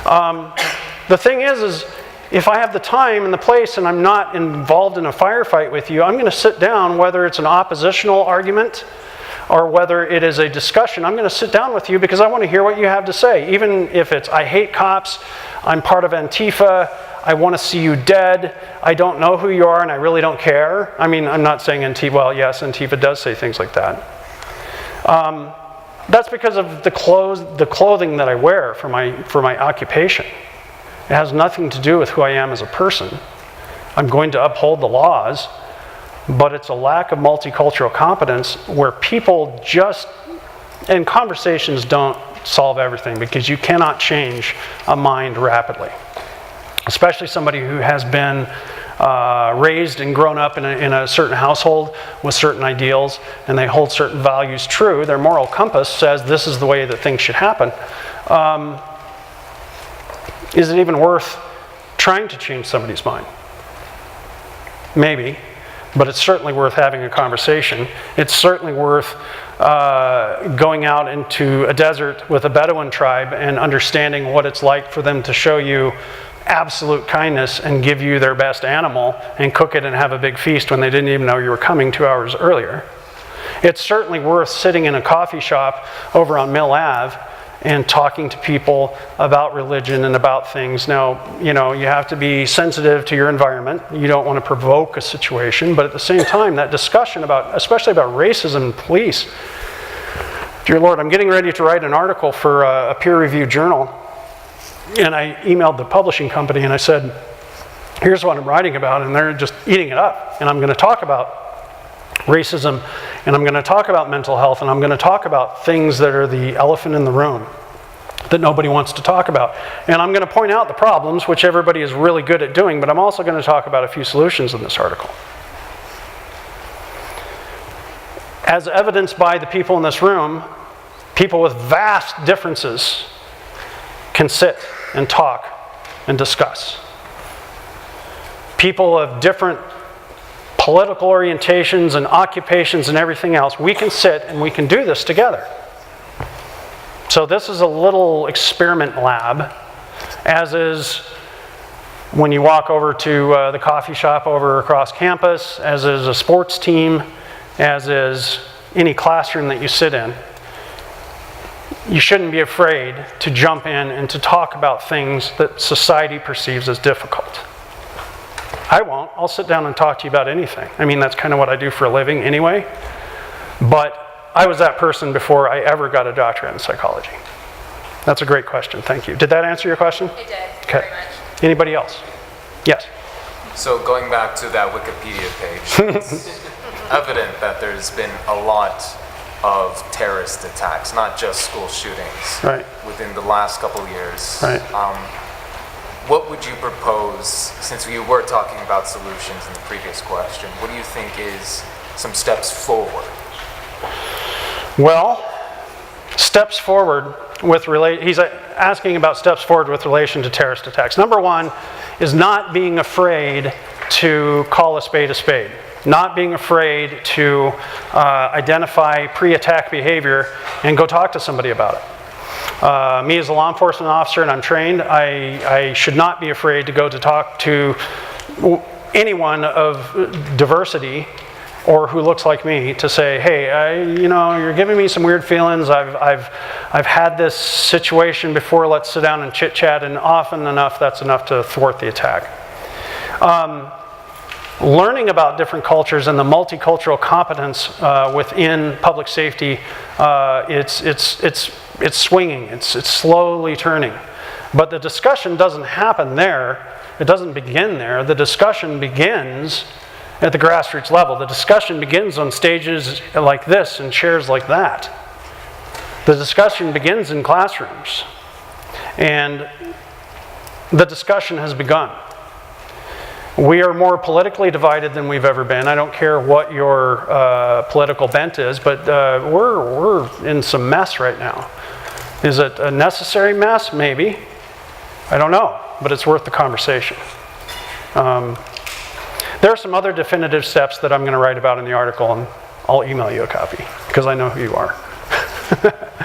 The thing is if I have the time and the place and I'm not involved in a firefight with you, I'm going to sit down, whether it's an oppositional argument or whether it is a discussion. I'm going to sit down with you because I want to hear what you have to say. Even if it's, I hate cops, I'm part of Antifa, I want to see you dead, I don't know who you are and I really don't care. I mean, I'm not saying Antifa, well, yes, Antifa does say things like that. That's because of the clothing that I wear for my occupation. It has nothing to do with who I am as a person. I'm going to uphold the laws, but it's a lack of multicultural competence where people just, and conversations don't solve everything because you cannot change a mind rapidly. Especially somebody who has been raised and grown up in a certain household with certain ideals and they hold certain values true. Their moral compass says this is the way that things should happen. Is it even worth trying to change somebody's mind? Maybe, but it's certainly worth having a conversation. It's certainly worth going out into a desert with a Bedouin tribe and understanding what it's like for them to show you absolute kindness and give you their best animal and cook it and have a big feast when they didn't even know you were coming 2 hours earlier. It's certainly worth sitting in a coffee shop over on Mill Ave and talking to people about religion and about things. Now, you know, you have to be sensitive to your environment. You don't want to provoke a situation, but at the same time, that discussion about, especially about racism and police. Dear Lord, I'm getting ready to write an article for a peer-reviewed journal, and I emailed the publishing company and I said, here's what I'm writing about, and they're just eating it up. And I'm going to talk about racism, and I'm going to talk about mental health, and I'm going to talk about things that are the elephant in the room that nobody wants to talk about. And I'm going to point out the problems, which everybody is really good at doing, but I'm also going to talk about a few solutions in this article. As evidenced by the people in this room, people with vast differences can sit and talk and discuss. People of different political orientations and occupations and everything else, we can sit and we can do this together. So this is a little experiment lab, as is when you walk over to the coffee shop over across campus, as is a sports team, as is any classroom that you sit in. You shouldn't be afraid to jump in and to talk about things that society perceives as difficult. I won't. I'll sit down and talk to you about anything. I mean, that's kind of what I do for a living anyway. But I was that person before I ever got a doctorate in psychology. That's a great question. Thank you. Did that answer your question? It did. Okay. Very much. Anybody else? Yes. So going back to that Wikipedia page, it's evident that there's been a lot of terrorist attacks, not just school shootings, Right. within the last couple of years. Right. What would you propose, since you were talking about solutions in the previous question, what do you think is some steps forward? Well, steps forward with he's asking about steps forward with relation to terrorist attacks. Number one is not being afraid to call a spade a spade. Not being afraid to identify pre-attack behavior and go talk to somebody about it. Me as a law enforcement officer, and I'm trained, I should not be afraid to go to talk to anyone of diversity or who looks like me to say, hey, you're giving me some weird feelings. I've had this situation before. Let's sit down and chit chat. And often enough, that's enough to thwart the attack. Learning about different cultures and the multicultural competence within public safety, it's swinging. It's slowly turning. But the discussion doesn't happen there. It doesn't begin there. The discussion begins at the grassroots level. The discussion begins on stages like this and chairs like that. The discussion begins in classrooms. And the discussion has begun. We are more politically divided than we've ever been. I don't care what your political bent is, but we're in some mess right now. Is it a necessary mess? Maybe. I don't know, but it's worth the conversation. There are some other definitive steps that I'm going to write about in the article, and I'll email you a copy, because I know who you are.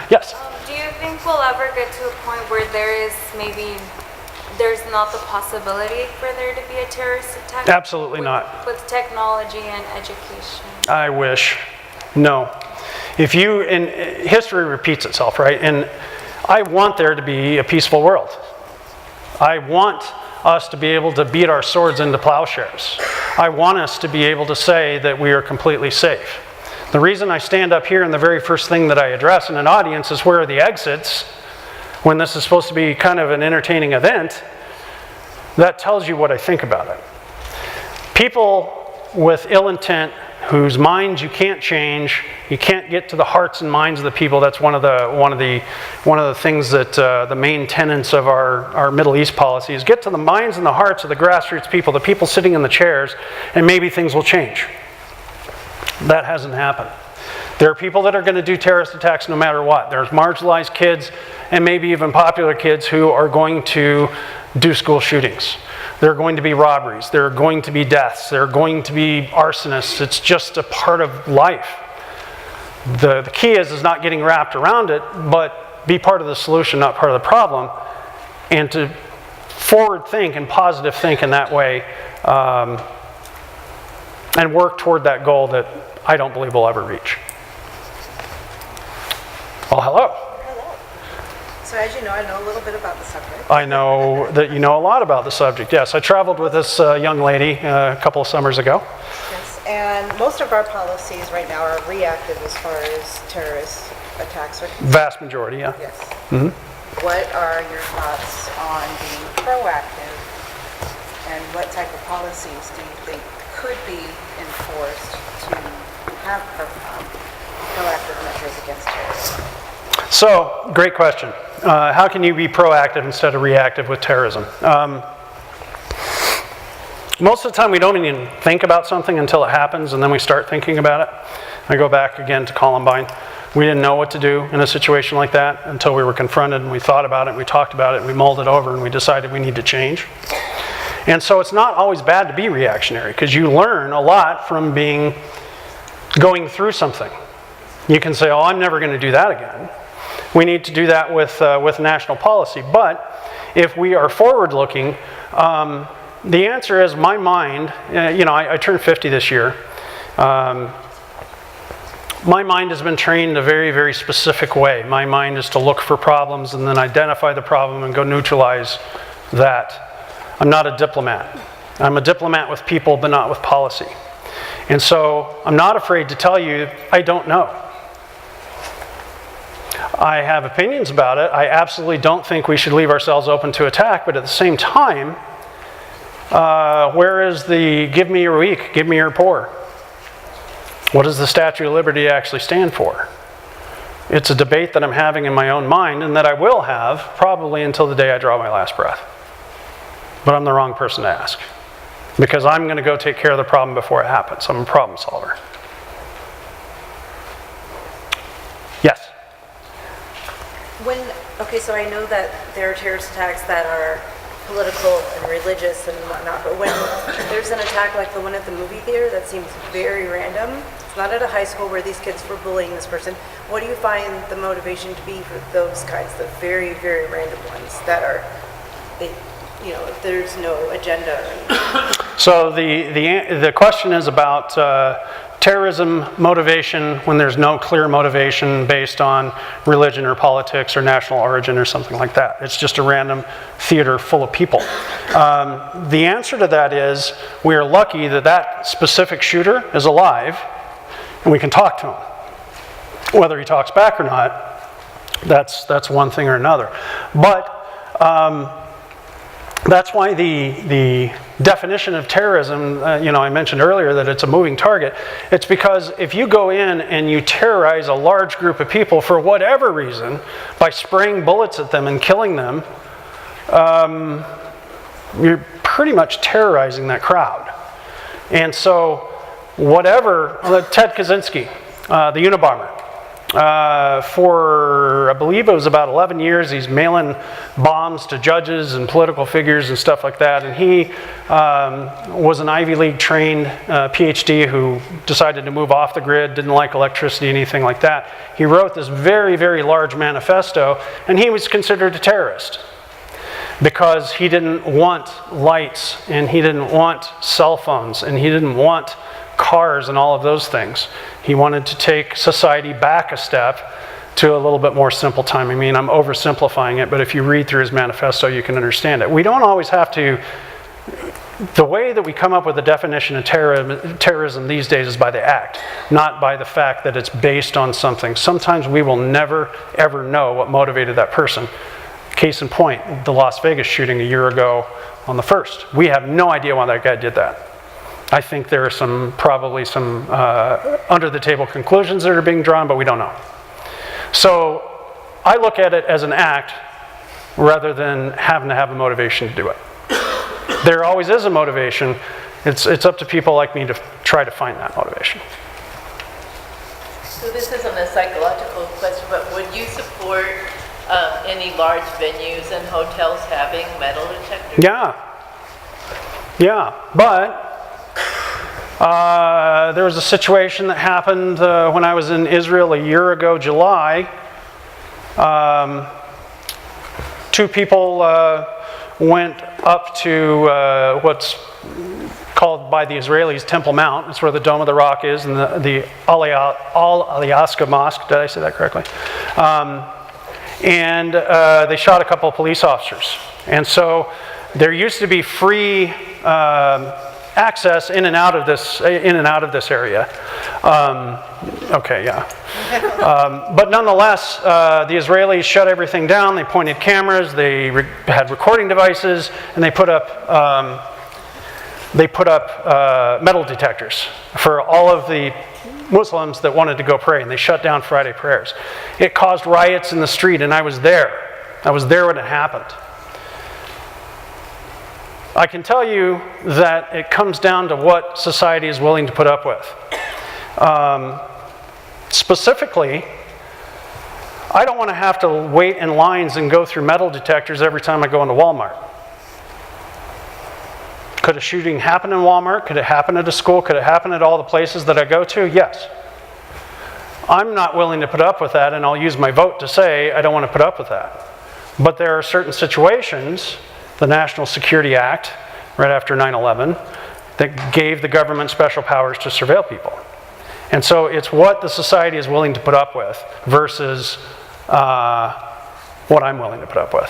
Yes? Do you think we'll ever get to a point where there's not the possibility for there to be a terrorist attack? Absolutely not. With technology and education? I wish. No. And history repeats itself, right? And I want there to be a peaceful world. I want us to be able to beat our swords into plowshares. I want us to be able to say that we are completely safe. The reason I stand up here and the very first thing that I address in an audience is where are the exits, when this is supposed to be kind of an entertaining event, that tells you what I think about it. People with ill intent, whose minds you can't change, you can't get to the hearts and minds of the people. That's one of the things that the main tenets of our Middle East policy is get to the minds and the hearts of the grassroots people, the people sitting in the chairs, and maybe things will change. That hasn't happened. There are people that are going to do terrorist attacks no matter what. There's marginalized kids and maybe even popular kids who are going to do school shootings. There are going to be robberies. There are going to be deaths. There are going to be arsonists. It's just a part of life. The key is not getting wrapped around it, but be part of the solution, not part of the problem, and to forward think and positive think in that way, and work toward that goal that I don't believe we'll ever reach. Well, hello. Hello. So as you know, I know a little bit about the subject. I know that you know a lot about the subject. Yes, I traveled with this young lady a couple of summers ago. Yes, and most of our policies right now are reactive as far as terrorist attacks are concerned. Vast majority, yeah. Yes. Mm-hmm. What are your thoughts on being proactive, and what type of policies do you think could be enforced to have proactive measures against terrorism? So, great question. How can you be proactive instead of reactive with terrorism? Most of the time we don't even think about something until it happens, and then we start thinking about it. I go back again to Columbine. We didn't know what to do in a situation like that until we were confronted, and we thought about it, and we talked about it, and we mulled it over, and we decided we need to change. And so it's not always bad to be reactionary, because you learn a lot from going through something. You can say, oh, I'm never going to do that again. We need to do that with national policy. But if we are forward-looking, the answer is my mind, I turned 50 this year. My mind has been trained a very, very specific way. My mind is to look for problems and then identify the problem and go neutralize that. I'm not a diplomat. I'm a diplomat with people, but not with policy. And so I'm not afraid to tell you I don't know. I have opinions about it. I absolutely don't think we should leave ourselves open to attack, but at the same time, where is the give me your weak, give me your poor? What does the Statue of Liberty actually stand for? It's a debate that I'm having in my own mind and that I will have probably until the day I draw my last breath. But I'm the wrong person to ask, because I'm going to go take care of the problem before it happens. I'm a problem solver. Yes? Okay, so I know that there are terrorist attacks that are political and religious and whatnot, but when there's an attack like the one at the movie theater that seems very random, it's not at a high school where these kids were bullying this person, what do you find the motivation to be for those kinds, the very, very random ones that are, there's no agenda? So the question is about terrorism motivation when there's no clear motivation based on religion or politics or national origin or something like that. It's just a random theater full of people. The answer to that is we are lucky that specific shooter is alive and we can talk to him. Whether he talks back or not, that's one thing or another. But that's why the definition of terrorism, I mentioned earlier that it's a moving target. It's because if you go in and you terrorize a large group of people for whatever reason by spraying bullets at them and killing them, you're pretty much terrorizing that crowd. And so Ted Kaczynski, the Unabomber, for, I believe it was about 11 years, he's mailing bombs to judges and political figures and stuff like that. And he was an Ivy League trained PhD who decided to move off the grid, didn't like electricity, anything like that. He wrote this very, very large manifesto, and he was considered a terrorist because he didn't want lights, and he didn't want cell phones, and he didn't want cars and all of those things. He wanted to take society back a step to a little bit more simple time. I mean, I'm oversimplifying it, but if you read through his manifesto, you can understand it. We don't always have to, the way that we come up with the definition of terrorism these days is by the act, not by the fact that it's based on something. Sometimes we will never, ever know what motivated that person. Case in point, the Las Vegas shooting a year ago on the 1st. We have no idea why that guy did that. I think there are probably some under-the-table conclusions that are being drawn, but we don't know. So I look at it as an act rather than having to have a motivation to do it. There always is a motivation. It's up to people like me to try to find that motivation. So this isn't a psychological question, but would you support any large venues and hotels having metal detectors? Yeah, but there was a situation that happened when I was in Israel a year ago, July. 2 people went up to what's called by the Israelis Temple Mount. It's where the Dome of the Rock is, and the Al-Aqsa Mosque. Did I say that correctly? And they shot a couple of police officers. And so there used to be free access in and out of this area. But nonetheless, the Israelis shut everything down. They pointed cameras. They had recording devices, and they put up metal detectors for all of the Muslims that wanted to go pray, and they shut down Friday prayers. It caused riots in the street, and I was there. I was there when it happened. I can tell you that it comes down to what society is willing to put up with. Specifically, I don't want to have to wait in lines and go through metal detectors every time I go into Walmart. Could a shooting happen in Walmart? Could it happen at a school? Could it happen at all the places that I go to? Yes. I'm not willing to put up with that, and I'll use my vote to say I don't want to put up with that. But there are certain situations, the National Security Act, right after 9/11, that gave the government special powers to surveil people. And so it's what the society is willing to put up with versus what I'm willing to put up with.